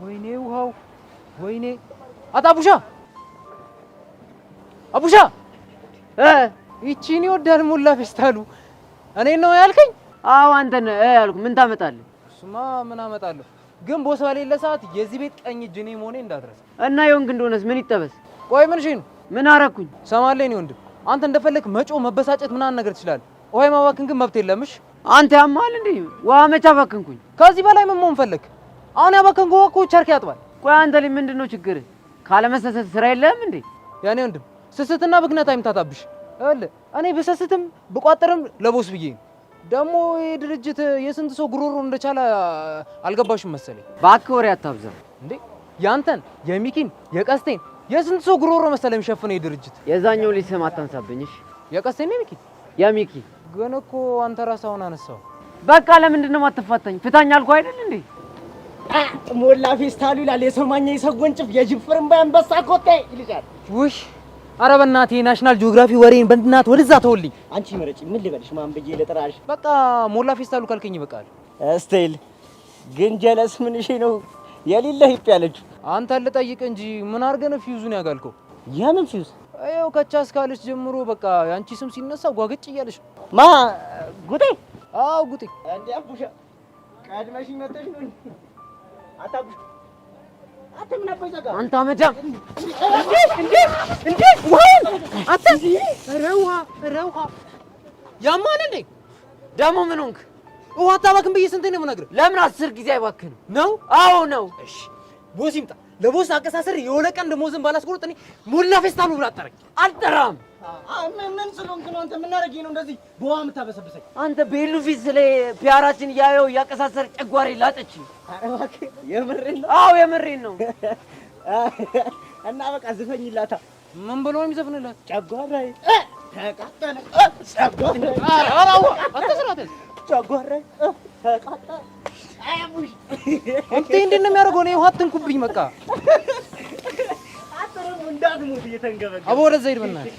ወይኔ ውሃው! ወይኔ አጣቡሻ! አቡሻ! ይቺን ይወዳል ሞላ ፌስታሉ። እኔ ነው ያልከኝ? አዎ አንተ ነህ ያልኩ። ምን ታመጣለህ? እሱማ ምን አመጣለሁ፣ ግን ቦስ በሌለ ሰዓት የዚህ ቤት ቀኝ እጅ እኔ መሆኔ እንዳትረሳ። እና የወንግ እንደሆነስ ምን ይጠበስ? ቆይ ምን ነው? ምን አረኩኝ? ሰማለኝ ነው ወንድም። አንተ እንደፈለክ መጮ መበሳጨት ምናምን ነገር ትችላለህ። ውሃ ማባከን ግን መብት የለምሽ። አንተ ያማል እንዴ? ውሃ መቻ ባከንኩኝ? ከዚህ በላይ ምን መሆን ፈለክ? አሁን ያባከንኩ እኮ ቸርክ ያጥባል። ቆይ አንተ ላይ ምንድነው ችግር? ካለመሰሰት ስራ የለህም እንዴ? ያኔ ወንድም ስስትና ብክነት አይምታታብሽ። እኔ በሰስትም ብቋጥርም ለቦስ ብዬ ነው። ደግሞ ይሄ ድርጅት የስንት ሰው ጉሮሮ እንደቻለ አልገባሽም መሰለኝ። እባክህ ወሬ አታብዛ እንዴ! ያንተን የሚኪን የቀስቴን የስንት ሰው ጉሮሮ መሰለኝ የሚሸፍነው ይሄ ድርጅት። የዛኛው ልጅ ስም አታንሳብኝሽ። የቀስቴን የሚኪ የሚኪ ግን እኮ አንተ ራስህ አሁን አነሳው። በቃ ለምንድን ነው የማትፋታኝ? ፍታኝ አልኩህ አይደል እንዴ? ሞላ ፌስታሉ ይላል የሰማኛ የሰጎንጭፍ የጅፍርም ባንበሳ ኮቴ ይልሻል። ውይ ኧረ በእናትህ ናሽናል ጂኦግራፊ ወሬን በእናትህ ወደዛ ተወልኝ። አንቺ ምረጪ፣ ምን ልበልሽ? ማን ብዬ ልጥራሽ? በቃ ሞላ ፌስታሉ ካልከኝ ይበቃል። ስቴል ግን ጀለስ ምን እሺ ነው የሌለ ሂፕ ያለችው? አንተ ልጠይቅ እንጂ ምን አድርገህ ነው ፊውዙን ያጋልከው? የምን ፊውዝ? አይው ከቻስ ካለች ጀምሮ በቃ ያንቺ ስም ሲነሳ ጓገጭ እያለች ነው። ማ ጉጤ? አዎ ጉጤ። እንዴ አቡሻ ቀድመሽ መጥተሽ ነው አታቡሽ አተምና በዛጋ አንተ አመዳም እንዴ ውሃ አተ ረውሃ ያማን እንዴ ደግሞ ምን ሆንክ? ውሃ አታባክን ብዬ ስንቴ ነው የምነግርህ? ለምን 10 ጊዜ አይባክንም ነው? አዎ ነው። እሺ ቦስ ይምጣ። ለቦስ አቀሳሰር የሆነ ቀን ደሞዝን ባላስቆርጥ እኔ ሞላ ፌስታሉ ብላ አጠረኝ። አልጠራም። ምን ስለሆንክ ነው አንተ? ምን አደረገኝ ነው እንደዚህ በውሃ የምታበሰብሰኝ? አንተ ቤሉ ፊት ስለ ፒያራችን ያየው ያቀሳሰር ጨጓሬ ላጠች። ኧረ እባክህ የምሬን ነው? አዎ የምሬን ነው። እና በቃ ዝፈኝላታ። ምን ብሎ ነው የሚዘፍንላት? ጨጓራዬ ተቃጠለ፣ ጨጓራዬ አራው አትስራት፣ ጨጓራዬ ተቃጠለ። አያሙሽ አንተ እንዴት ነው የሚያደርገው? ነው ውሃ አትንኩብኝ በቃ አጥሩም እንዳትሞት እየተንገበገበ አቦ ወደዛ ሂድ በእናትህ።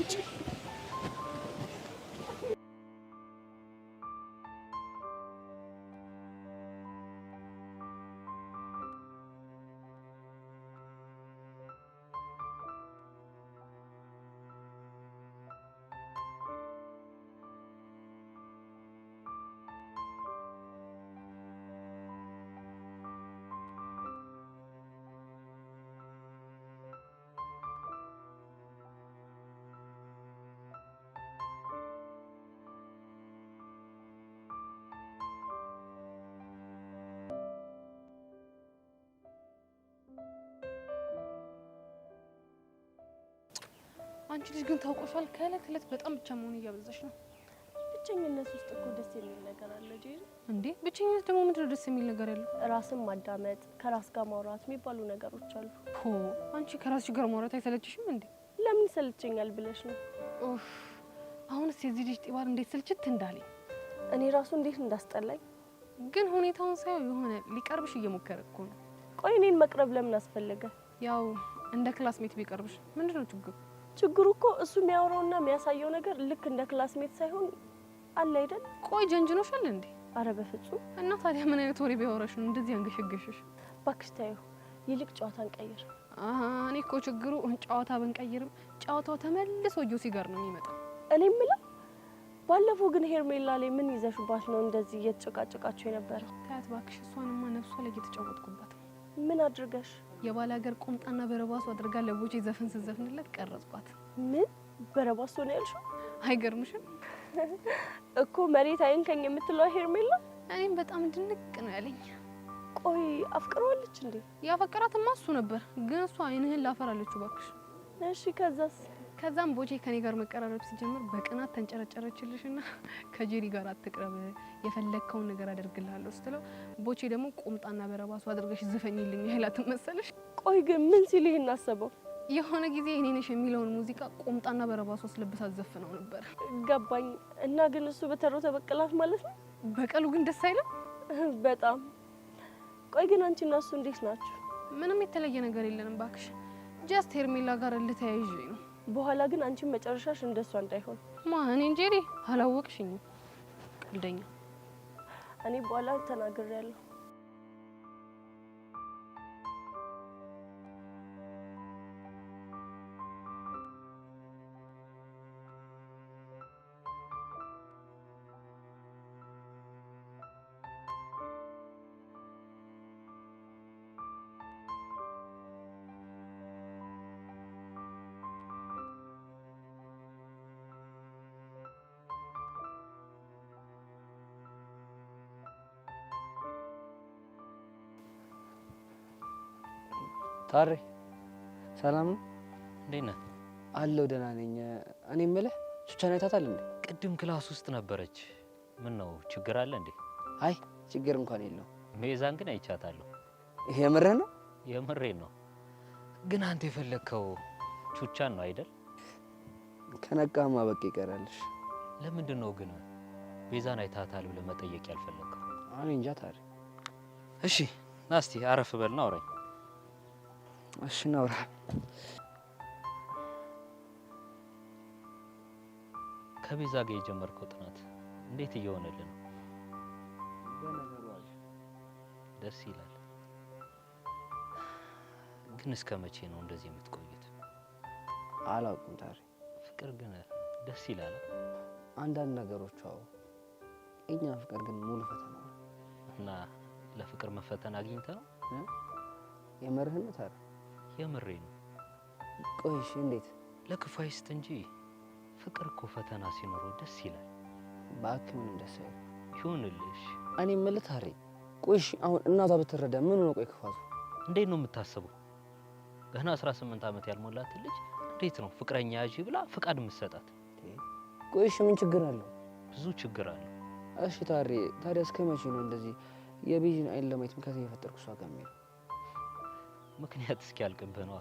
አንቺ ልጅ ግን ታውቆሻል፣ ከእለት እለት በጣም ብቻ መሆን እያበዛሽ ነው። ብቸኝነት ውስጥ እኮ ደስ የሚል ነገር አለ ጄሪ። እንዴ ብቸኝነት ደግሞ ምንድነው ደስ የሚል ነገር ያለው? ራስን ማዳመጥ፣ ከራስ ጋር ማውራት የሚባሉ ነገሮች አሉ። አንቺ ከራስሽ ጋር ማውራት አይሰለችሽም እንዴ? ለምን ይሰለቸኛል ብለሽ ነው? ኡፍ አሁንስ የዚህ ልጅ ጢባር እንዴት ስልችት እንዳለኝ እኔ ራሱ እንዴት እንዳስጠላኝ። ግን ሁኔታውን ሳይው የሆነ ሊቀርብሽ እየሞከረ እኮ ነው። ቆይ እኔን መቅረብ ለምን አስፈለገ? ያው እንደ ክላስሜት ቢቀርብሽ ምንድነው ችግሩ? ችግሩ እኮ እሱ የሚያወራውና የሚያሳየው ነገር ልክ እንደ ክላስሜት ሳይሆን አለ አይደል? ቆይ ጀንጅኖሻል እንዴ? አረ በፍጹም። እና ታዲያ ምን አይነት ወሬ ቢያወራሽ ነው እንደዚህ አንገሸገሽሽ? እባክሽ ታዩ፣ ይልቅ ጨዋታን ቀይር። እኔ እኮ ችግሩ ጨዋታ ብንቀይርም ጨዋታው ተመልሶ ጆሲ ጋር ነው የሚመጣው። እኔ የምለው ባለፈው ግን ሄርሜላ ላይ ምን ይዘሽባት ነው እንደዚህ እየተጨቃጨቃችሁ የነበረው? ታያት እባክሽ፣ እሷንማ ነፍሷ ላይ እየተጫወትኩባት ነው። ምን አድርገሽ? የባለ ሀገር ቁምጣና በረባሱ አድርጋ ለቦቼ ዘፈን ስትዘፍንለት ቀረጽኳት። ምን በረባሱ ነው ያልሽው? አይገርምሽም? እኮ መሬት አይንከኝ የምትለው ሄርሜላ እኔም በጣም ድንቅ ነው ያለኝ። ቆይ አፍቅረዋለች እንዴ? ያፈቀራትማ እሱ ነበር፣ ግን እሷ አይንህን ላፈራለችው እባክሽ። እሺ ከዛስ? ከዛም ቦቼ ከኔ ጋር መቀራረብ ሲጀምር በቅናት ተንጨረጨረችልሽና ከጄሪ ጋር አትቅረብ፣ የፈለግከውን ነገር አደርግልሃለሁ ስትለው ቦቼ ደግሞ ቁምጣና በረባሱ አድርገሽ ዝፈኝልኝ ይላል መሰለሽ። ቆይ ግን ምን ሲል ይሄን አሰበው? የሆነ ጊዜ እኔ ነሽ የሚለውን ሙዚቃ ቁምጣና በረባሱ አስለብሳ ዘፍነው ነበር። ገባኝ። እና ግን እሱ በተሮ ተበቀላት ማለት ነው? በቀሉ ግን ደስ አይልም በጣም። ቆይ ግን አንቺ እና እሱ እንዴት ናችሁ? ምንም የተለየ ነገር የለንም ባክሽ፣ ጀስት ሄርሜላ ጋር ልተያይዤ ነው። በኋላ ግን አንቺን መጨረሻሽ እንደሷ እንዳይሆን። ማን እንጀሪ አላወቅሽኝም? ቀልደኛ። እኔ በኋላ ተናግሬያለሁ። ታሬ ሰላም ነው? እንዴት ነህ? አለሁ ደህና ነኝ። እኔ የምልህ ቹቻን አይታታል እንዴ? ቅድም ክላስ ውስጥ ነበረች። ምን ነው ችግር አለ እንዴ? አይ ችግር እንኳን የለው። ሜዛን ግን አይቻታለሁ። የምርህ ነው? የምሬን ነው። ግን አንተ የፈለግከው ቹቻን ነው አይደል? ከነቃማ በቃ ይቀራልሽ። ለምንድን ነው ግን ቤዛን አይታታል ብለህ መጠየቅ ያልፈለግከው? እኔ እንጃ ታሬ። እሺ ና እስቲ አረፍ በልና አውራኝ። እሺ እናውራ። ከቤዛ ጋር የጀመርከው ጥናት እንዴት እየሆነልህ ነው? በነገሩ አለ ደስ ይላል። ግን እስከ መቼ ነው እንደዚህ የምትቆዩት? አላውቅም ታሬ። ፍቅር ግን ደስ ይላል። አንዳንድ ነገሮች አዎ፣ እኛ ፍቅር ግን ሙሉ ፈተና ነው። እና ለፍቅር መፈተን አግኝተህ ነው? የምርህን ነው ታሬ? የምሬ ነው። ቆይ እሺ እንዴት? ለክፉ አይስጥ እንጂ ፍቅር እኮ ፈተና ሲኖረው ደስ ይላል። እባክህ ምንም ደስ አይልም። ይሁንልሽ። እኔ የምልህ ታሬ፣ ቆይ እሺ አሁን እናቷ ብትረዳ ምን ነው? ቆይ ክፋቱ እንዴት ነው የምታስበው? ገና 18 ዓመት ያልሞላት ልጅ እንዴት ነው ፍቅረኛ ያዥ ብላ ፍቃድ የምትሰጣት? ቆይ እሺ ምን ችግር አለው? ብዙ ችግር አለው። እሺ ታሬ፣ ታዲያ እስከ መቼ ነው እንደዚህ የቤዚን አይን ለማየት ምክንያት እየፈጠርኩ እሷ ጋር የምሄደው? ምክንያት እስኪያልቅብህ ነዋ።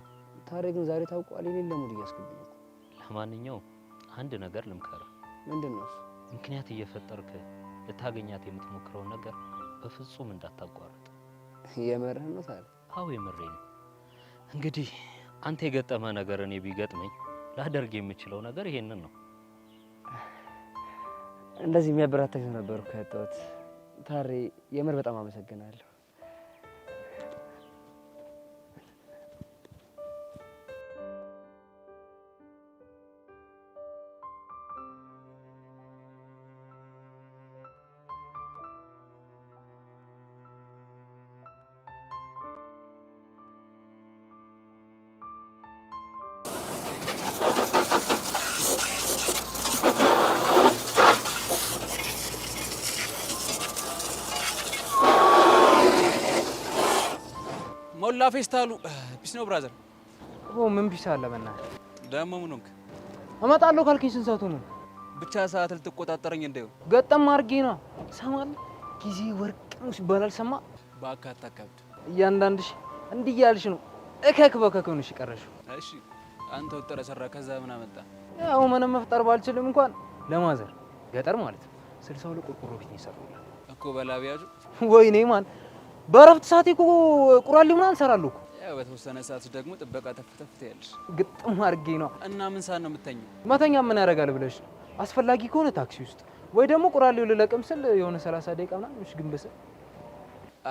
ታሬ ግን ዛሬ ታውቋል የሌለ ሙድ እያስገብኝ እኮ። ለማንኛውም አንድ ነገር ልምከርህ። ምንድን ነው እሱ? ምክንያት እየፈጠርክ ልታገኛት የምትሞክረውን ነገር በፍጹም እንዳታቋርጥ። የምርህን ነው ታሬ? አዎ የምሬ ነው። እንግዲህ አንተ የገጠመ ነገር እኔ ቢገጥመኝ ላደርግ የምችለው ነገር ይሄንን ነው። እንደዚህ የሚያበረታኝ ነበር እኮ ያጣሁት። ታሬ የምር በጣም አመሰግናለሁ። ሞላ ፌስታሉ ፒስ ነው ብራዘር። ምን ፒስ አለ በእናትህ? ደግሞ ምን ሆንክ? እመጣለሁ ካልከኝ ስንት ሰዓቱ ነው? ብቻ ሰዓት ልትቆጣጠረኝ እንደው ገጠም አድርጌ ነው። ሰማለህ? ጊዜ ወርቅ ነው ሲባል አልሰማ? እባክህ አታካብድ። እያንዳንድሽ እንዲህ እያልሽ ነው እከክ በከክ ሆነሽ ቀረሽው። እሺ አንተ ወጥረ ሰራ ከዛ ምን አመጣ? ያው ምንም መፍጠር ባልችልም እንኳን ለማዘር ገጠር ማለት ነው 62 ቆርቆሮ ቤት ነው የሰሩላት እኮ በላቢያጁ። ወይኔ ማን በረፍት ሰዓቴ እኮ ቁራሌ ምናምን እሰራለሁ እኮ። ያው በተወሰነ ሰዓት ደግሞ ጥበቃ ተፍተፍት ያለሽ ግጥም አድርጌ ነው። እና ምን ሰዓት ነው የምተኘው? መተኛ ምን ያደርጋል ብለሽ አስፈላጊ ከሆነ ታክሲ ውስጥ ወይ ደግሞ ቁራሌው ልለቅም ስል የሆነ 30 ደቂቃ ምናምን እሺ። ግን በሰ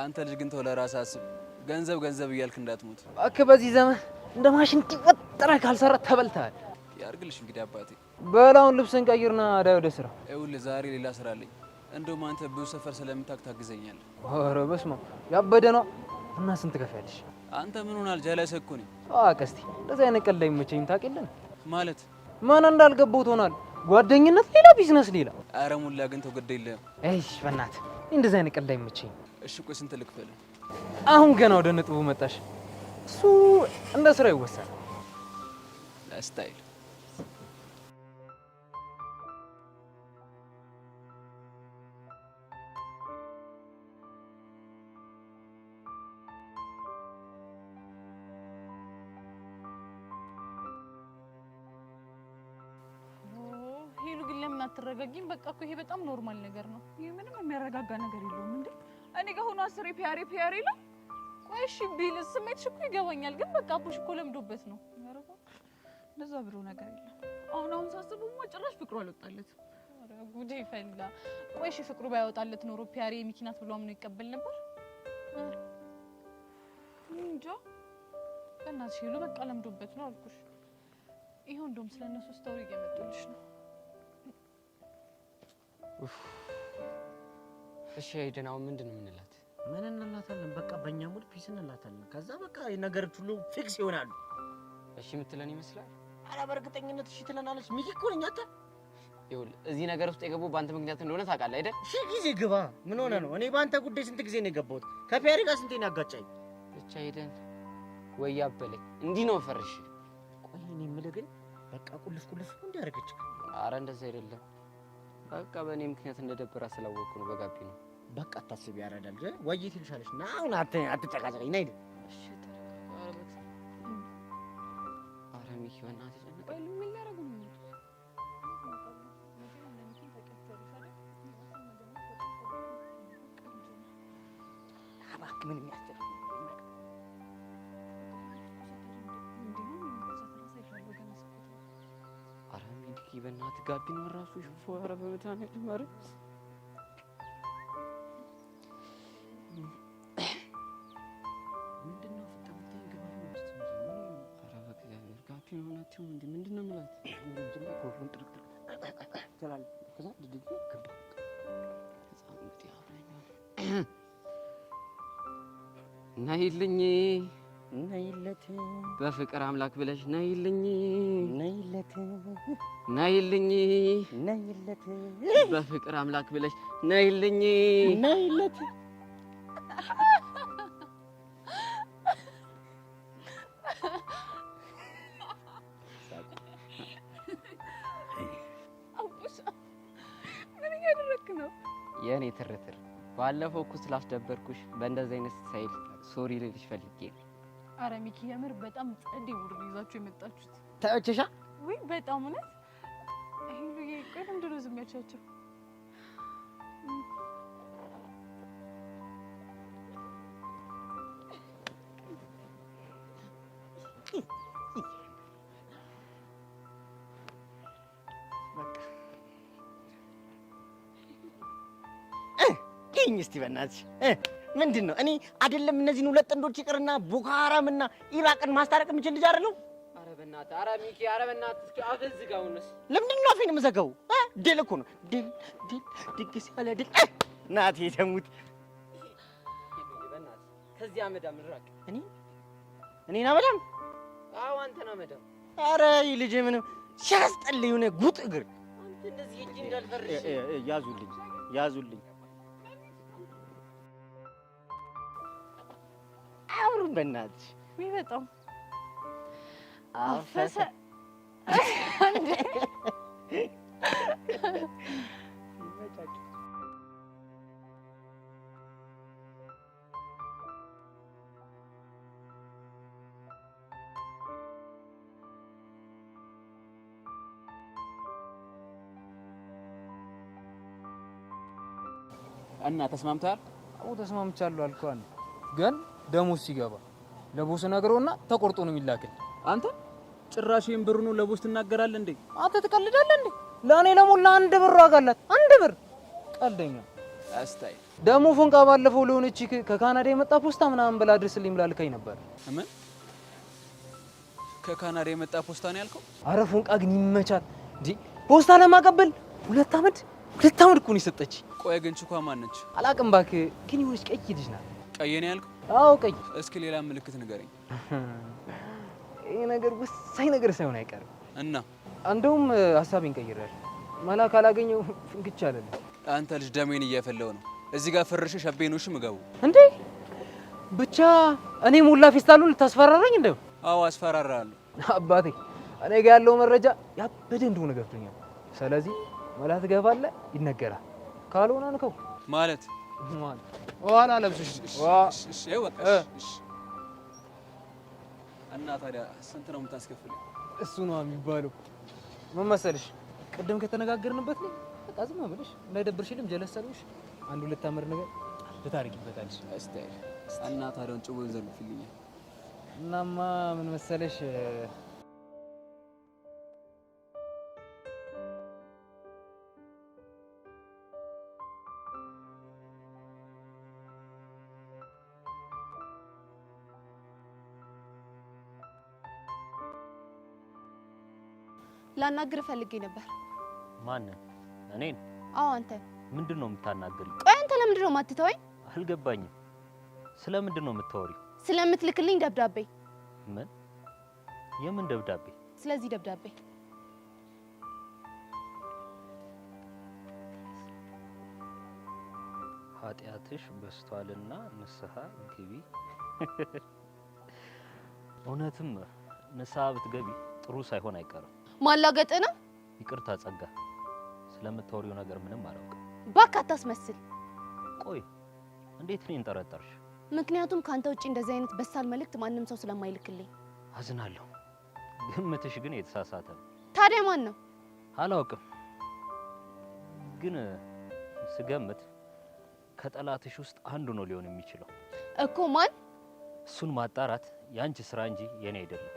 አንተ ልጅ ግን ተው ለራስህ አስብ። ገንዘብ ገንዘብ እያልክ እንዳትሞት እባክህ። በዚህ ዘመን እንደ ማሽን ወጥረ ካልሰራ ተበልተሃል። ያርግልሽ እንግዲህ አባቴ። በላውን ልብስን ቀይርና ዳይ ወደ ስራ። ይኸውልህ ዛሬ ሌላ ስራ አለኝ። እንደውም አንተ ብዙ ሰፈር ስለምታውቅ ታግዘኛለህ። ኧረ በስመ አብ ያበደ ነው። እና ስንት ከፍያለሽ? አንተ ምን ሆናል? ጀለስ እኮ ነኝ። ቀስቲ እንደዚህ አይነት ቀልድ አይመቸኝም ታውቂያለሽ። ማለት ምን እንዳልገባው ትሆናል። ጓደኝነት ሌላ፣ ቢዝነስ ሌላ። ኧረ ሙላ ግን ተው ግድ የለህም። እሺ በእናትህ እንደዚህ አይነት ቀልድ አይመቸኝም። እሺ ቆይ ስንት ልክፈልህ? አሁን ገና ወደ ነጥቡ መጣሽ። እሱ እንደ ስራ ይወሰናል። ስታይል ሄሉ ግን ለምን አትረጋጊም? በቃ እኮ ይሄ በጣም ኖርማል ነገር ነው። ይሄ ምንም የሚያረጋጋ ነገር የለውም እንዴ። እኔ ጋር ሆኖ አስሬ ፒያሬ ፒያሬ ይላል። ቆይ እሺ ቢል ስሜትሽ እኮ ይገባኛል፣ ግን በቃ አቡሽ እኮ ለምዶበት ነው። እንደዛ ብሎ ነገር የለም። አሁን ሳስበውማ ጭራሽ ፍቅሩ አልወጣለትም። ኧረ ጉዴ ፈላ። ቆይ እሺ ፍቅሩ ባይወጣለት ኖሮ ፒያሬ የሚኪናት ብሎ አምኖ ይቀበል ነበር? እንጃ። በእናትሽ ሄሉ በቃ ለምዶበት ነው አልኩሽ። ይሄው እንደውም ስለነሱ ስቶሪ እየመጡልሽ ነው። እሺ ሄደን አሁን ምንድን ነው የምንላት? ምን እንላታለን? በቃ በእኛ ሙድ ፒስ እንላታለን። ከዛ በቃ ነገሮች ሁሉ ፊክስ ይሆናሉ። እሺ የምትለን ይመስላል? ኧረ በእርግጠኝነት እሺ ትለናለች። ሚኪ እኮ ነኝ። አንተ ይኸውልህ እዚህ ነገር ውስጥ የገባው በአንተ ምክንያት እንደሆነ ታውቃለህ አይደል? ሺህ ጊዜ ግባ። ምን ሆነ ነው? እኔ በአንተ ጉዳይ ስንት ጊዜ ነው የገባሁት? ከፒያሪ ጋር ስንቴ ነው ያጋጫኝ? ብቻ ሄደን ወይ ያበለኝ እንዲህ ነው ፈርሽ። ቆይ እኔ የምልህ ግን በቃ ቁልፍ እንዲያደርገች። ኧረ እንደዛ አይደለም። በቃ በእኔ ምክንያት እንደደበራ ስላወቅኩ ነው። በጋቢ ነው። በቃ አታስቢ፣ ያረዳል። ወይ ትልሻለሽ ና አሁን አትጨቃጨቀኝ። ነይ እሺ ኧረ ሚኪ በእናትህ ጨነቀኝ። ምን ሊያደርጉ ነው? እባክህ ምንም ያስጨንቅ በእናትህ ጋቢ ነው ራሱ ሽፎ። ኧረ በመድኃኒዓለም ኧረ ምንድን ነው ፍጠምተኝ ግባ ነው እስቲ እንጂ ኧረ በእግዚአብሔር ጋቢ ነው ናቸው እንዴ? ምንድን ነው የምላት? ምንድን ነው ኮፍን ጥርጥር ትላለህ። ከዛ ድድግ ገባ ህፃን እንግዲህ አብረኛል። ነይልኝ ነይለት በፍቅር አምላክ ብለሽ ነይልኝ ነይለት ነይልኝ ነይለት በፍቅር አምላክ ብለሽ ነይልኝ ነይለት አቡሽ ምን እያደረክ ነው? የኔ ትርትር ባለፈው እኮ ስላስደበርኩሽ በእንደዚህ አይነት ስታይል ሶሪ ልልሽ ፈልጌ ነው። ኧረ ሚኪ የምር በጣም ጸዴ ውርድ ይዛችሁ የመጣችሁት ተመቸሻ? ወይ በጣም እውነት። ሄሉዬ ቆይ ለምንድን ነው ዝም ያልሻቸው? ይኝ እስቲ በእናትሽ ምንድን ነው? እኔ አይደለም እነዚህን ሁለት ጥንዶች ይቅርና ቦኮ ሃራምና ኢራቅን ማስታረቅ የምችል ልጅ አይደለሁ። ኧረ በእናትህ ኧረ ሚኪ ኧረ በእናትህ እስኪ አፍህን ዝጋውንስ። ለምንድን ነው አፌን የምዘጋው? ድል እኮ ነው ድል ድግስ ያለ ድል። እናቴ ተሙት። በእናትህ ከዚህ አመዳም ራቅ። እኔን አመዳም? አዎ አንተን አመዳም። ኧረ ይህ ልጅ ምንም ሲያስጠላ የሆነ ጉጥ እግር። አንተ እንደዚህ እጅ እንዳልፈርሽ ያዙልኝ አውሩ በእናትሽ። ወይ በጣም አፈሰ እንዴ! እና ተስማምተሃል? አዎ ተስማምቻለሁ አልኳል። ግን ደሞዝ ሲገባ ለቦስ ነግረውና ተቆርጦ ነው የሚላክል። አንተ ጭራሽ ይሄን ብር ነው ለቦስ ትናገራለህ እንዴ? አንተ ትቀልዳለህ እንዴ? ለኔ ለሞላ 1 ብር ዋጋ አላት። 1 ብር ቀልደኛ። አስታይ ደሞ ፎንቃ ባለፈው ለሆነች ከካናዳ የመጣ ፖስታ ምናምን ብላ አድርስልኝ ብላ ልካኝ ነበር። ምን ከካናዳ የመጣ ፖስታ ነው ያልከው? አረ ፎንቃ ግን ይመቻል እንዴ! ፖስታ ለማቀበል 2 አመት እኮ ነው የሰጠች። ቆይ ግን ችኳ ማን ነች? አላቅም እባክህ። ግን የሆነች ቀይ ልጅ ናት። ቀይ ነው ያልከው? አዎ ቀይ። እስኪ ሌላ ምልክት ንገረኝ። ይሄ ነገር ወሳኝ ነገር ሳይሆን አይቀርም። እና እንደውም ሐሳቤን ቀይሬያለሁ። መላ ካላገኘው ፍንክቻ አይደለም። አንተ ልጅ ደሜን እያፈለው ነው። እዚህ ጋር ፍርሽ ሸቤኖሽ ምገቡ እንዴ? ብቻ እኔ ሙላ ፌስታሉን ልታስፈራራኝ እንደው? አዎ አስፈራራለሁ። አባቴ እኔ ጋር ያለው መረጃ ያበደ እንደሆነ ገብቶኛል። ስለዚህ መላ ትገባለህ፣ ይነገራል። ካልሆነ አንከው ማለት ዋላ ለብስሽ እሺ ወጣ እሺ። እና ታዲያ ስንት ነው የምታስከፍለኝ? እሱ ነው የሚባለው። ምን መሰለሽ ቅድም ከተነጋገርንበት ነው በቃ ዝም ብለሽ እንዳይደብርሽልም ጀለሰልሽ 1-2 አመር ነገር ልታርቂበታለሽ። አስታይ እና ታዲያ ጭቦን ዘርግፍልኝ። እናማ ምን መሰለሽ ላናግር ፈልጌ ነበር። ማንን? እኔን? አዎ አንተ። ምንድነው የምታናግሪው? ቆይ አንተ ለምንድን ነው የማትተወኝ? አልገባኝም። ስለምንድን ነው የምታወሪው? ስለምትልክልኝ ደብዳቤ። ምን? የምን ደብዳቤ? ስለዚህ ደብዳቤ ኃጢአትሽ በስቷልና ንስሐ ግቢ። እውነትም ንስሐ ብትገቢ ጥሩ ሳይሆን አይቀርም። ማላገጥ ነው። ይቅርታ ጸጋ፣ ስለምታወሪው ነገር ምንም አላውቅም። እባክህ አታስመስል። ቆይ እንዴት እኔን ጠረጠርሽ? ምክንያቱም ካንተ ውጪ እንደዚህ አይነት በሳል መልእክት ማንም ሰው ስለማይልክልኝ። አዝናለሁ። ግምትሽ ግን የተሳሳተ ነው። ታዲያ ማን ነው? አላውቅም፣ ግን ስገምት ከጠላትሽ ውስጥ አንዱ ነው ሊሆን የሚችለው። እኮ ማን? እሱን ማጣራት ያንቺ ስራ እንጂ የኔ አይደለም።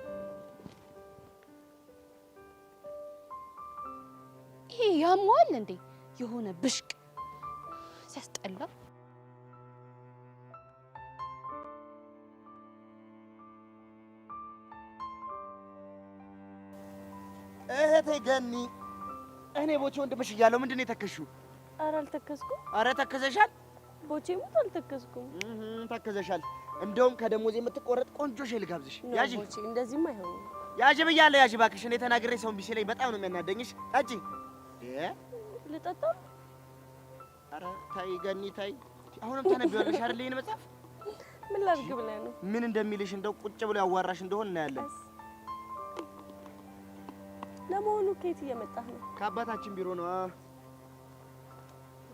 ይሄ ያሟል እንዴ? የሆነ ብሽቅ ሲያስጠላ። እህቴ ገኒ፣ እኔ ቦቼ ወንድምሽ እያለሁ ምንድን ነው የተከሽው? ኧረ አልተከስኩም። ኧረ ተከዘሻል። ቦቼ ሙት አልተከስኩም። ተከዘሻል። እንደውም ከደሞዝ የምትቆረጥ ቆንጆ ሼል ጋብዝሽ። ያጂ ቦቼ እንደዚህማ አይሆንም። ያጂ ብያለሁ። ያጂ እባክሽ፣ እኔ ተናግሬ ሰው እምቢ ሲለኝ በጣም ነው የሚያናደኝሽ። ጠጪ። ልጠጣ? ኧረ ተይ ገኒ ተይ። አሁንም ተነቢዋለሽ አይደል? ይሄን መጽሐፍ ምን ላድርግ ብለህ ነው? ምን እንደሚልሽ እንደው ቁጭ ብሎ ያዋራሽ እንደሆነ እናያለን። ለመሆኑ ከየት እየመጣህ ነው? ከአባታችን ቢሮ ነው።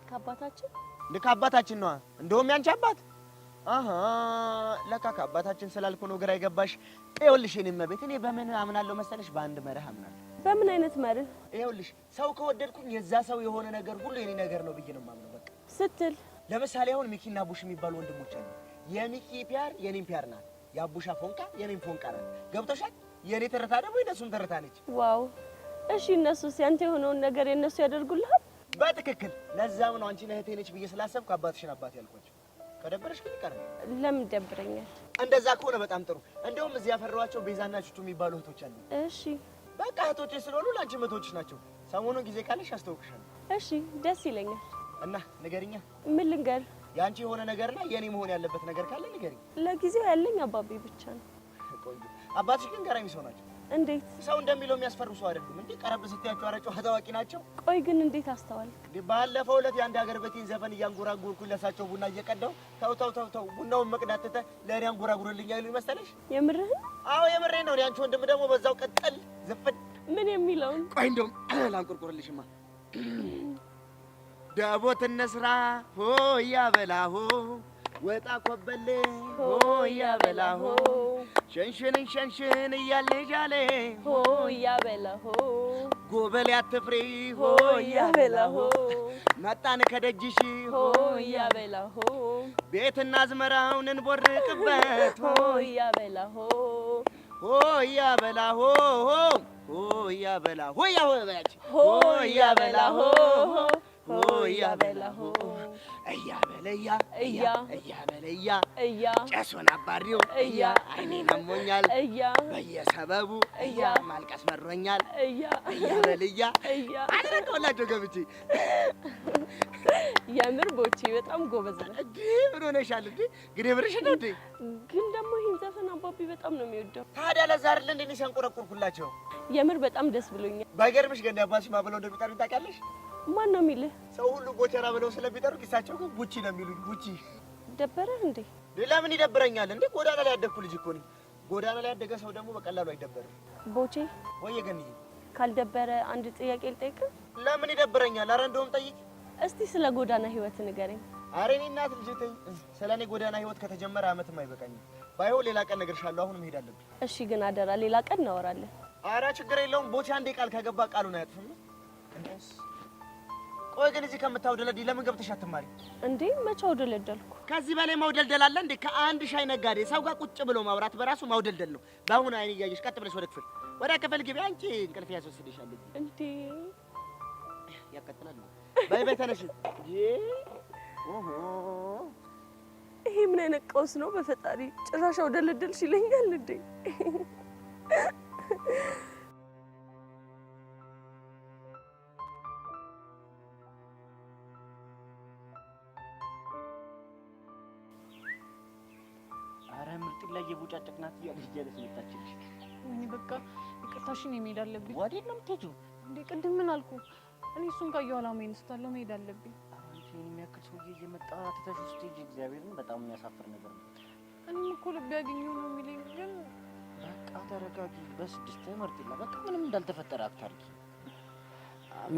ከአባታችን? ከአባታችን ነው። እንደውም ያንቺ አባት። አሃ ለካ ከአባታችን ስላልኩ ነው ግራ የገባሽ። ይኸውልሽ የኔ እመቤት፣ እኔ በምን አምናለሁ መሰለሽ? በአንድ መርህ አምናለሁ። በምን አይነት መርህ? ይኸውልሽ ሰው ከወደድኩኝ የዛ ሰው የሆነ ነገር ሁሉ የኔ ነገር ነው ብዬ ነው የማምነው። በቃ ስትል ለምሳሌ አሁን ሚኪና ቡሽ የሚባሉ ወንድሞች አሉ። የሚኪ ፒያር የኔም ፒያር ናት። የአቡሻ ፎንቃ የኔም ፎንቃ ናት። ገብቶሻል? የኔ ትርታ ደግሞ የነሱም ትርታ ነች። ዋው! እሺ እነሱስ ያንተ የሆነውን ነገር የነሱ ያደርጉልሃል? በትክክል። ለዛም ነው አንቺ እህቴ ነች ብዬ ስላሰብኩ አባትሽን አባት ያልኳቸው። ከደበረሽ ግን ይቀር። ለምን ደብረኛል? እንደዛ ከሆነ በጣም ጥሩ። እንደውም እዚህ ያፈራኋቸው ቤዛና ቹቹ የሚባሉ እህቶች አሉ። እሺ በቃ እህቶቼ ስለሆኑ ለአንቺ እህቶችሽ ናቸው። ሰሞኑን ጊዜ ካለሽ አስተዋውቅሻለሁ። እሺ ደስ ይለኛል። እና ንገሪኛ። ምን ልንገር? ያንቺ የሆነ ነገርና የኔ መሆን ያለበት ነገር ካለ ንገሪኝ። ለጊዜው ያለኝ አባቤ ብቻ ነው። ቆንጆ። አባትሽ ግን ገራሚ ሰው ናቸው። እንዴት? ሰው እንደሚለው የሚያስፈሩ ሰው አይደሉም እንዴ? ቀረብ ስትያቸው ኧረ ጨዋ ታዋቂ ናቸው። ቆይ ግን እንዴት አስተዋልክ? ባለፈው ዕለት የአንድ ሀገር ቤቴን ዘፈን እያንጎራጎርኩኝ ለሳቸው ቡና እየቀዳሁ ተው ቡናውን መቅዳት ትተህ ለእኔ አንጎራጉርልኝ አይሉኝ መሰለሽ? የምርህን? አዎ የምሬን ነው። ያንቺ ወንድም ደግሞ በዛው ቀጠል ዝፍን። ምን የሚለውን? ቆይ እንደውም ላንቆርቆርልሽማ። ዳቦት እንስራ ሆያ በላሆ ወጣ ኮበሌ ሆያ በላሆ ሸንሽን እያልሽ ጃሌ ሆያ በላሆ ጎበሌ አትፍሪ ሆያ በላሆ መጣን ከደጅሽ ሆያ በላሆ ቤትና አዝመራውን እንቦርቅበት ሆያ በላሆ ሆያ በላሆ ሆያ በላ ሆያ ሆያ በላሆ ሆያ በላሆ እያ በለያ እያ እያ በለያ እያ ጨሱን አባሪው እያ አይኔን አሞኛል እያ በየሰበቡ እያ ማልቀስ መሮኛል እያ እያ በለያ እያ አደረቀውላቸው ገብቼ የምር ቦቼ በጣም ጎበዝ ነው እንዴ ምን ሆነሻል እንዴ ግዴ ብርሽ ነው እንዴ ግን ደግሞ ይህን ዘፈን አባቢ በጣም ነው የሚወደው ታዲያ ለዛ አይደል እንዴ ሲያንቆረቁርኩላቸው የምር በጣም ደስ ብሎኛል ባይገርምሽ ገና አባትሽ ማብለው እንደሚጠሩኝ ታውቂያለሽ ማን ነው የሚልህ ሰው ሁሉ ጎቸራ ብለው ስለሚጠሩ ኪሳቸው ግን ቡቺ ነው የሚሉኝ ቡቺ ደበረህ እንዴ ለምን ይደብረኛል እንዴ ጎዳና ላይ ያደግኩ ልጅ እኮ ነኝ ጎዳና ላይ ያደገ ሰው ደግሞ በቀላሉ አይደበርም ቦቼ ወይ ገንዬ ካልደበረ አንድ ጥያቄ ልጠይቅህ ለምን ይደብረኛል አረ እንደውም ጠይቅ እስቲ ስለ ጎዳና ህይወት ንገረኝ አረ እኔ እናት ልጅ ተይ ስለ እኔ ጎዳና ህይወት ከተጀመረ አመትም አይበቃኝም ባይሆን ሌላ ቀን እነግርሻለሁ አሁን መሄድ አለብኝ እሺ ግን አደራ ሌላ ቀን እናወራለን አረ ችግር የለውም ቦቼ አንዴ ቃል ከገባ ቃሉን አያጥፍም እንደስ ቆይ ግን እዚህ ከምታውደለዲ ለምን ገብተሽ አትማሪ እንዴ መቼ አውደለደልኩ ከዚህ በላይ ማውደልደል አለ እንዴ ከአንድ ሻይ ነጋዴ ሰው ጋር ቁጭ ብሎ ማውራት በራሱ ማውደልደል ነው በአሁን አይን እያየሽ ቀጥ ብለሽ ወደ ክፍል ግቢ አንቺ እንቅልፍ ያስወስድሻል እንዴ ያቀጥላል ባይ ባይ ተነሽ ኦሆ ይሄ ምን አይነት ቀውስ ነው በፈጣሪ ጭራሽ አውደለደልሽ ይለኛል እንዴ ላይ የቦጫጨቅናት እያለች መጣችልሽ ወይኔ በቃ ይቅርታሽን መሄድ አለብኝ ወዴት ነው የምትሄጂው እንዴ ቅድም ምን አልኩ እኔ እሱን ካየሁ አላማዬን ስታለው መሄድ አለብኝ አንቺ የሚያክል ሰውዬ እየመጣ ትተሽ ውስጥ ሂጂ እግዚአብሔርን በጣም የሚያሳፍር ነገር ነው እኔም እኮ ልብ ያገኘው ነው የሚለኝ ግን በቃ ተረጋጊ በስድስት መርጥላ በቃ ምንም እንዳልተፈጠረ አታርጊ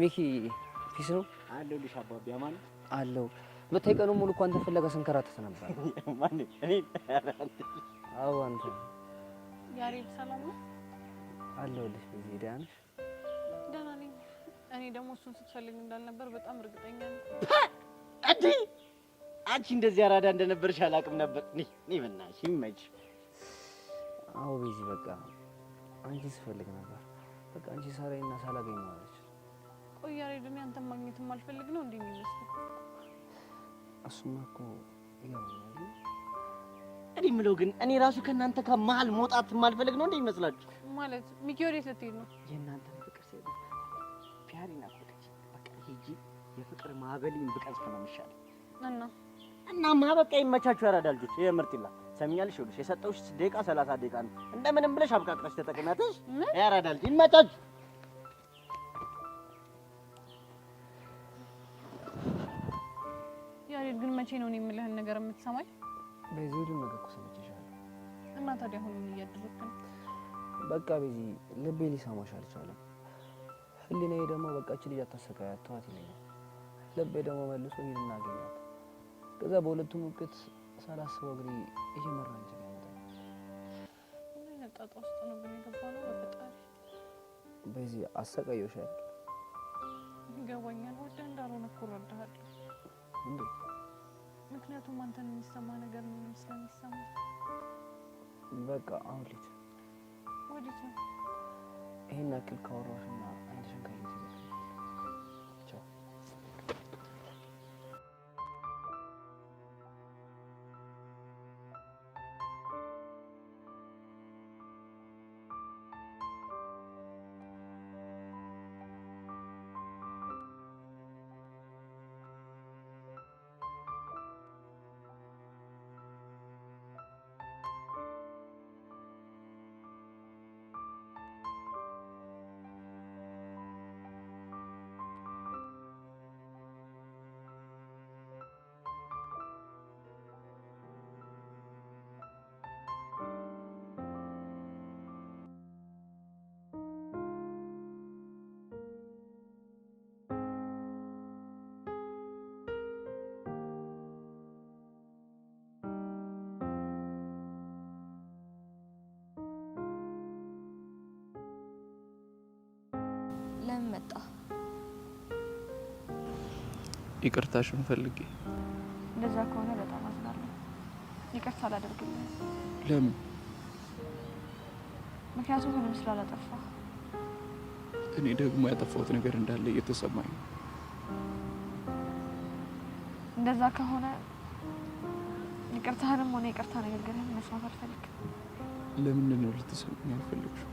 ሚኪ ፊስ ነው አለሁልሽ አባቢ አማን አለው መታይ ቀኑ ሙሉ እኮ አንተ ፍለጋ ስንከራተት ነበር ማን እኔ አዎ አንተ ያሬድ ሰላም ነው አለሁልሽ በዚህ ደህና ነሽ ደህና ነኝ እኔ ደግሞ እሱን ስትፈልግ እንዳልነበር በጣም እርግጠኛ ነኝ አዲ አንቺ እንደዚህ አራዳ እንደነበርሽ አላውቅም ነበር ነይ በእናትሽ ይመች አዎ በዚህ በቃ አንቺ ስፈልግ ነበር በቃ አንቺ ሳላይና ሳላገኝ ማለች ቆይ ያሬድ እኔ አንተን ማግኘትም አልፈልግ ነው እንዴ የሚመስለው እሱማ እኮ ይገባኛል እኔ የምለው ግን እኔ ራሱ ከእናንተ ከመሀል መውጣት የማልፈልግ ነው እንዴ ይመስላችሁ ማለት ሚኪ ወዴት ልትሄድ ነው የእናንተ ፍቅር ሲል ፒያሪና ኮቴጅ በቃ ሂጂ የፍቅር ማዕበልን ብቀዝፍ ነው የሚሻለው እናማ በቃ ይመቻችሁ ያራዳ ልጆች የምርጥላ ሰሚኛልሽ ይኸውልሽ የሰጠውሽ ደቂቃ 30 ደቂቃ ነው እንደምንም ብለሽ አብቃቅረሽ ተጠቅሚያትሽ ያራዳ ልጅ ይመቻችሁ ያሬድ ግን መቼ ነው እኔ የምልህን ነገር የምትሰማኝ በዚህ ሁሉ ነገር እኮ ሰምቼሻለሁ እና ታዲያ አሁን ምን እያደረግክ ነው በቃ በዚህ ልቤ ሊሰማሽ አልቻለም ህሊናዬ ደግሞ በቃ እቺ ልጅ አታሰቃያት ተዋት ይለኛል ልቤ ደግሞ መልሶ ይሄን እናገኛት ከዛ በሁለቱም ወቅት ሳላስበው እግሬ እየመራኝ ይችላል ምን ነጣጣ ውስጥ ነው ግን የገባነው በፈጣሪ በዚህ አሰቃየሁሽ አይደል ይገባኛል ወደ እንዳልሆነ እኮ እረዳሃለሁ እንዴ ምክንያቱም አንተን የሚሰማ ነገር ምን ስለሚሰማ በቃ አሁን ልጅ ወዴት ነው ይሄን ያክል ካወራሽና አንድ ሸንካይ ልጅ ቻው መጣ። ይቅርታሽን ፈልጌ። እንደዛ ከሆነ በጣም አዝናለሁ። ይቅርታ አላደርግልህም። ለምን? ምክንያቱም ምንም ስላላጠፋ። እኔ ደግሞ ያጠፋሁት ነገር እንዳለ እየተሰማኝ ነው። እንደዛ ከሆነ ይቅርታህንም ሆነ ይቅርታ ንግግርህን መስማት አልፈልግም። ለምንድን ነው ልትሰማኝ ያልፈለግሽው?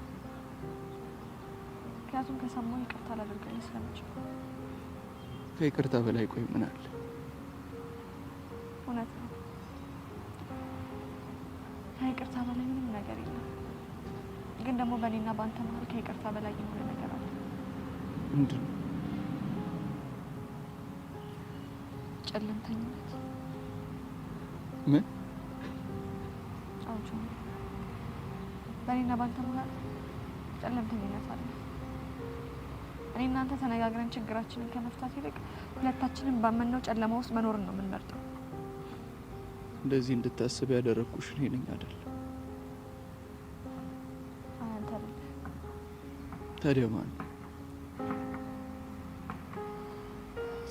ምክንያቱም ከሰማሁ ይቅርታ ላደርግልህ ስለምችል። ከይቅርታ በላይ ቆይ ምን አለ? እውነት ነው። ከይቅርታ በላይ ምንም ነገር የለም። ግን ደግሞ በእኔና በአንተ መሀል ከይቅርታ በላይ የሆነ ነገር አለ። ምንድን ነው? ጨለምተኝነት። ምን? አውጆ በእኔና በአንተ መሀል ጨለምተኝነት አለ። እኔ እናንተ ተነጋግረን ችግራችንን ከመፍታት ይልቅ ሁለታችንን ባመነው ጨለማ ውስጥ መኖርን ነው የምንመርጠው። እንደዚህ እንድታስብ ያደረኩሽ እኔ ነኝ አይደል? አንተ አይደል? ታዲያ ማን?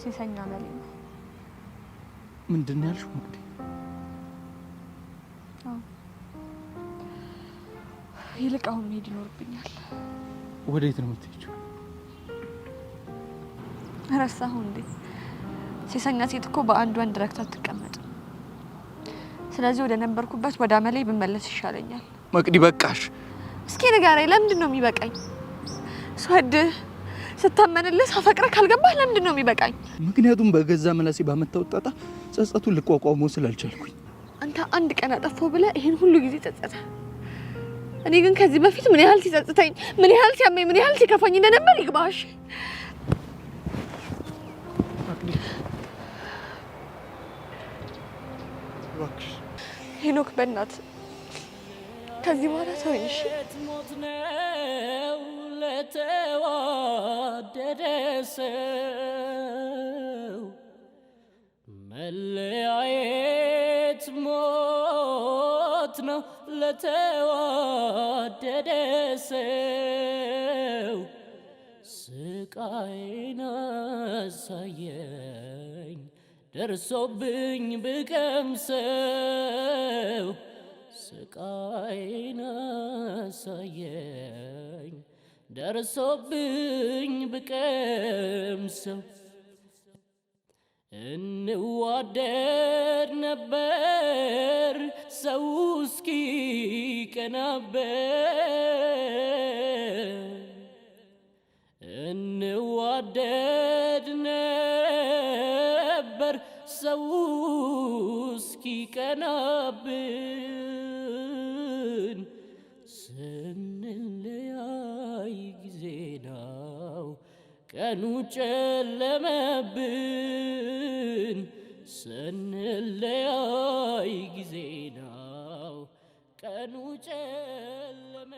ሲሰኛ መሌ ነው። ምንድን ነው ያልሽው? እንግዲህ ይልቅ አሁን መሄድ ይኖርብኛል። ወዴት ነው የምትሄጂው? ረሳሁ እንዴ? ሴሰኛ ሴት እኮ በአንድ ወንድ ረክታ አትቀመጥም። ስለዚህ ወደ ነበርኩበት ወደ አመሌ ብመለስ ይሻለኛል። መቅዲ በቃሽ። እስኪ ንገረኝ፣ ለምንድን ነው የሚበቃኝ? ስወድህ ስታመንልህ ሳፈቅርህ ካልገባህ ለምንድን ነው የሚበቃኝ? ምክንያቱም በገዛ ምላሴ ባመጣው ጣጣ ጸጸቱን ልቋቋመው ስላልቻልኩኝ። አንተ አንድ ቀን አጠፋው ብለህ ይሄን ሁሉ ጊዜ ጸጸተ። እኔ ግን ከዚህ በፊት ምን ያህል ሲጸጽተኝ፣ ምን ያህል ሲያመኝ፣ ምን ያህል ሲከፋኝ እንደነበር ይግባሽ። ሄኖክ በእናት ከዚህ በኋላ ተወኝ እሺ? ለተዋደደ ሰው መለያየት ሞት ነው። ለተዋደደ ሰው ስቃይን አሳየኝ ደርሶብኝ ብቀምሰው ስቃይን አሳየኝ ደርሶብኝ ብቀምሰው እንዋደድ ነበር ሰው እስኪ ቀናበት እንዋደድ ነበር ሰው እስኪ ቀናብን ስንለያይ ጊዜ ነው ቀኑ ጨለመብን ስንለያይ ጊዜ ነው ቀኑ ጨለመ።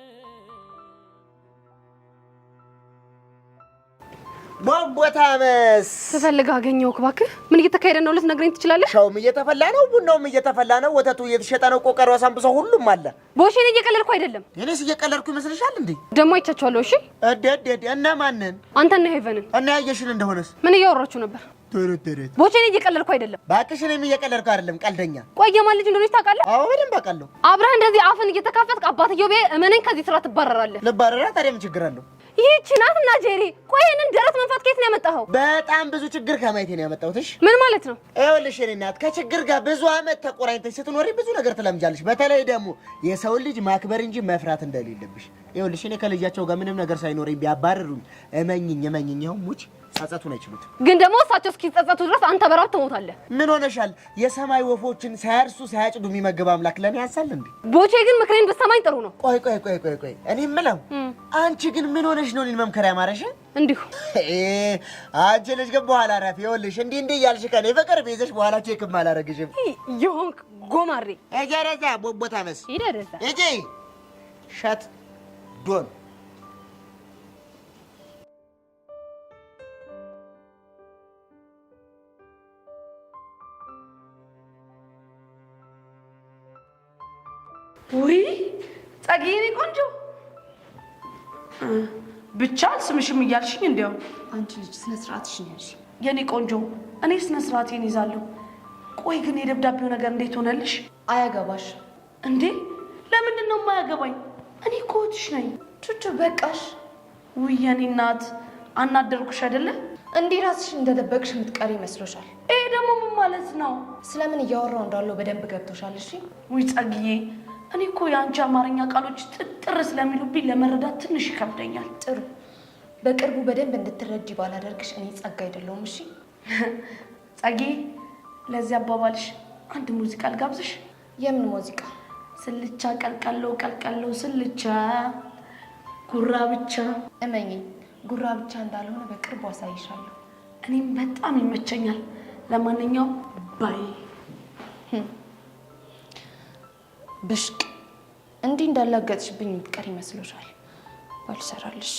ቦቦታመስ ስፈልግ አገኘሁህ። እባክህ ምን እየተካሄደ ነው ልትነግረኝ ትችላለህ? ሻውም እየተፈላ ነው፣ ቡናውም እየተፈላ ነው፣ ወተቱ እየተሸጠ ነው፣ ቆቀሯ ሳምቡሳው ሁሉም አለ። ቦሼን እየቀለድኩ አይደለም። እኔስ እየቀለድኩ ይመስልሻል እንዴ? ደግሞ አይቻቸዋለሁ። እሺ እደደደ እና ማንን? አንተና ሄቨንን። እና ያየሽን እንደሆነስ ምን እያወራችሁ ነበር? ተረተረት ቦሼን እየቀለድኩ አይደለም። ባክሽ እኔም እየቀለድኩ አይደለም፣ ቀልደኛ። ቆይ የማን ልጅ እንደሆነች ታውቃለህ? አዎ በደንብ አውቃለሁ። አብረህ እንደዚህ አፍን እየተካፈትክ አባትየው ቤ እመነኝ ከዚህ ስራ ትባረራለህ። ልባረራ? ታዲያ ምን ችግር አለው? ይህቺ ናትና ጄሪ። ቆይ ይሄንን ደረት መንፋት ከየት ነው ያመጣኸው? በጣም ብዙ ችግር ከማየቴ ነው ያመጣሁት። እሺ ምን ማለት ነው? ይኸውልሽ የእኔ እናት ከችግር ጋር ብዙ አመት ተቆራኝተሽ ስትኖሪ ብዙ ነገር ትለምጃለሽ። በተለይ ደግሞ የሰው ልጅ ማክበር እንጂ መፍራት እንደሌለብሽ። ይኸውልሽ እኔ ከልጃቸው ጋር ምንም ነገር ሳይኖረኝ ቢያባርሩኝ እመኝኝ ይኸው ሙች ጸጸቱን አይችሉት። ግን ደግሞ እሳቸው እስኪጸጸቱ ድረስ አንተ በራብ ትሞታለህ። ምን ሆነሻል? የሰማይ ወፎችን ሳያርሱ ሳያጭዱ የሚመግብ አምላክ ለኔ ያንሳል እንዴ? ቦቼ ግን ምክሬን ብትሰማኝ ጥሩ ነው። ቆይ እኔ የምለው አንቺ ግን ምን ሆነሽ ነው እኔን መምከር ያማረሽ? እንዲሁ አንቺ ልጅ ግን በኋላ አራፊ። ይኸውልሽ እንዲህ እያልሽ ከኔ ፍቅር ቤዘሽ በኋላ ቼክም አላረግሽም። ይሆንክ ጎማሬ እጀረዛ ቦቦታመስ ይደረዛ እጂ ሸት ዶን ውይ ጸጊ፣ የኔ ቆንጆ ብቻ አልስምሽም እያልሽኝ እንዲያው አንቺ ልጅ ስነ ስርዓትሽን ያዥ። የኔ ቆንጆ እኔ ስነ ስርዓቴን ይዛለሁ። ቆይ ግን የደብዳቤው ነገር እንዴት ሆነልሽ? አያገባሽ እንዴ? ለምንድን ነው የማያገባኝ? እኔ እኮ እህትሽ ነኝ። ቹቹ በቃሽ። ውይ የኔ እናት አናደርኩሽ አይደለ? እንዲህ ራስሽን እንደደበቅሽ የምትቀሪ ይመስሎሻል? ይሄ ደግሞ ምን ማለት ነው? ስለምን እያወራው እንዳለው በደንብ ገብቶሻል? እሺ ውይ ጸግዬ፣ እኔ እኮ የአንቺ አማርኛ ቃሎች ጥጥር ስለሚሉብኝ ለመረዳት ትንሽ ይከብደኛል። ጥሩ፣ በቅርቡ በደንብ እንድትረጂ ባላደርግሽ እኔ ጸጋ አይደለሁም። እሺ ጸጌ፣ ለዚህ አባባልሽ አንድ ሙዚቃ ልጋብዝሽ። የምን ሙዚቃ? ስልቻ ቀልቀሎ ቀልቀሎ ስልቻ ጉራ ብቻ። እመኚኝ ጉራ ብቻ እንዳልሆነ በቅርቡ አሳይሻለሁ። እኔም በጣም ይመቸኛል። ለማንኛውም ባይ። ብሽቅ እንዲህ እንዳላገጥሽብኝ የምትቀር ይመስሎሻል? ባልሰራልሽ።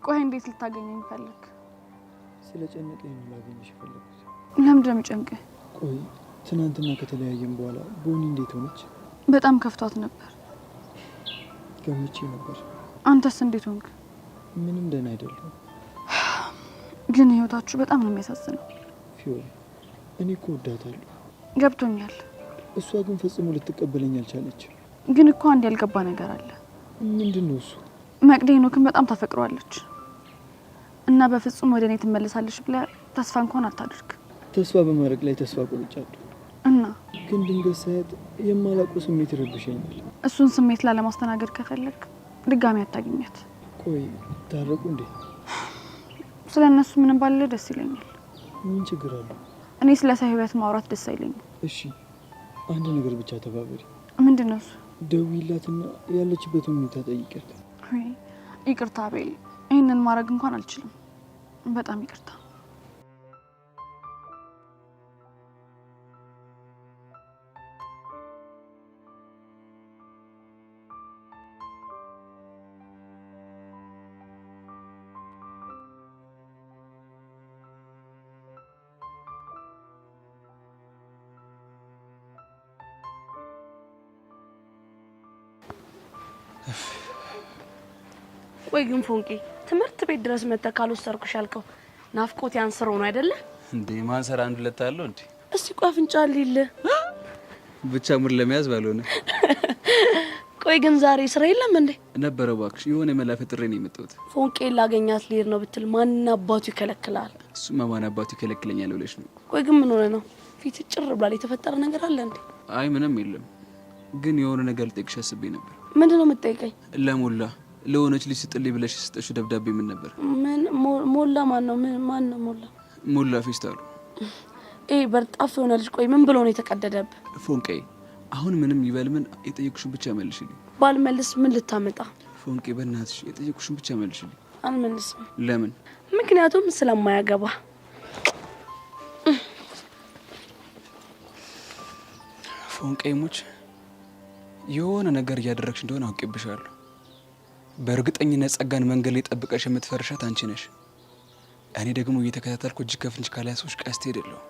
ቆይ እንዴት ልታገኘኝ ፈለግ? ስለጨነቀኝ ነው ላገኝሽ የፈለኩት። ለምንድን ነው የሚጨንቅህ? ቆይ ትናንትና ከተለያየን በኋላ ቦኒ እንዴት ሆነች? በጣም ከፍቷት ነበር። ገምቼ ነበር። አንተስ እንዴት ሆንክ? ምንም ደህና አይደለም። ግን ህይወታችሁ በጣም ነው የሚያሳዝነው። ፊዮሪ፣ እኔ እኮ ወዳታለሁ። ገብቶኛል። እሷ ግን ፈጽሞ ልትቀበለኝ አልቻለች። ግን እኮ አንድ ያልገባ ነገር አለ። ምንድን ነው እሱ? መቅዲ ሄኖክን በጣም ታፈቅረዋለች እና በፍጹም ወደ እኔ ትመለሳለች ብለህ ተስፋ እንኳን አታድርግ። ተስፋ በማድረግ ላይ ተስፋ ቆርጫለሁ እና ግን ድንገት ሳያት የማላውቀው ስሜት ይረብሸኛል። እሱን ስሜት ላለማስተናገድ ከፈለግ ድጋሚ አታገኛት። ቆይ ታረቁ እንዴ? ስለ እነሱ ምንም ባለ ደስ ይለኛል። ምን ችግር አለው? እኔ ስለ ሰው ህይወት ማውራት ደስ አይለኝም። እሺ አንድ ነገር ብቻ ተባበሪ። ምንድን ነው እሱ? ደውይላትና ያለችበትን ሁኔታ ጠይቂያት። ይቅርታ አቤል፣ ይህንን ማድረግ እንኳን አልችልም። በጣም ይቅርታ። ቆይ ግን ፎንቄ ትምህርት ቤት ድረስ መተህ ካልወሰድኩሽ ያልከው ናፍቆት ያንስረው ነው አይደለ እንዴ? ማንሰራ አንድ ሁለት አለው እንዴ? እስቲ ቆይ አፍንጫ ሊል ብቻ ሙር ለመያዝ ባልሆነ። ቆይ ግን ዛሬ ስራ የለም እንዴ? ነበረ እባክሽ፣ የሆነ መላ ፈጥሬ ነው የመጣሁት። ፎንቄ ላገኛት ልሄድ ነው ብትል ማን አባቱ ይከለክላል? እሱማ ማን አባቱ ይከለክለኛል ብለሽ ነው? ቆይ ግን ምን ሆነ ነው ፊት ጭር ብሏል? የተፈጠረ ነገር አለ እንዴ? አይ ምንም የለም፣ ግን የሆነ ነገር ልጠይቅሽ አስቤ ነበር። ምንድነው የምትጠይቀኝ? ለሞላ ለሆነች ልጅ ስጥልኝ ብለሽ ስጠሽው ደብዳቤ ምን ነበር? ምን ሞላ? ማን ነው? ማን ነው ሞላ? ሞላ ፌስታሉ። በርጣፍ የሆነ ልጅ። ቆይ ምን ብሎ ነው የተቀደደብህ? ፎንቄ አሁን ምንም ይበል ምን የጠየቁሽን ብቻ መልሽልኝ። ባልመልስ ምን ልታመጣ? ፎንቄ በእናትሽ የጠየቁሽን ብቻ መልሽልኝ። አልመልስም። ለምን? ምክንያቱም ስለማያገባ። ፎንቄ ሙች የሆነ ነገር እያደረግሽ እንደሆነ አውቄብሻለሁ። በእርግጠኝነት ጸጋን መንገድ ላይ ጠብቀሽ የምትፈርሻት አንቺ ነሽ። እኔ ደግሞ እየተከታተልኩ እጅ ከፍንጅ ካልያዝኩሽ ቀስት ሄደለሁ።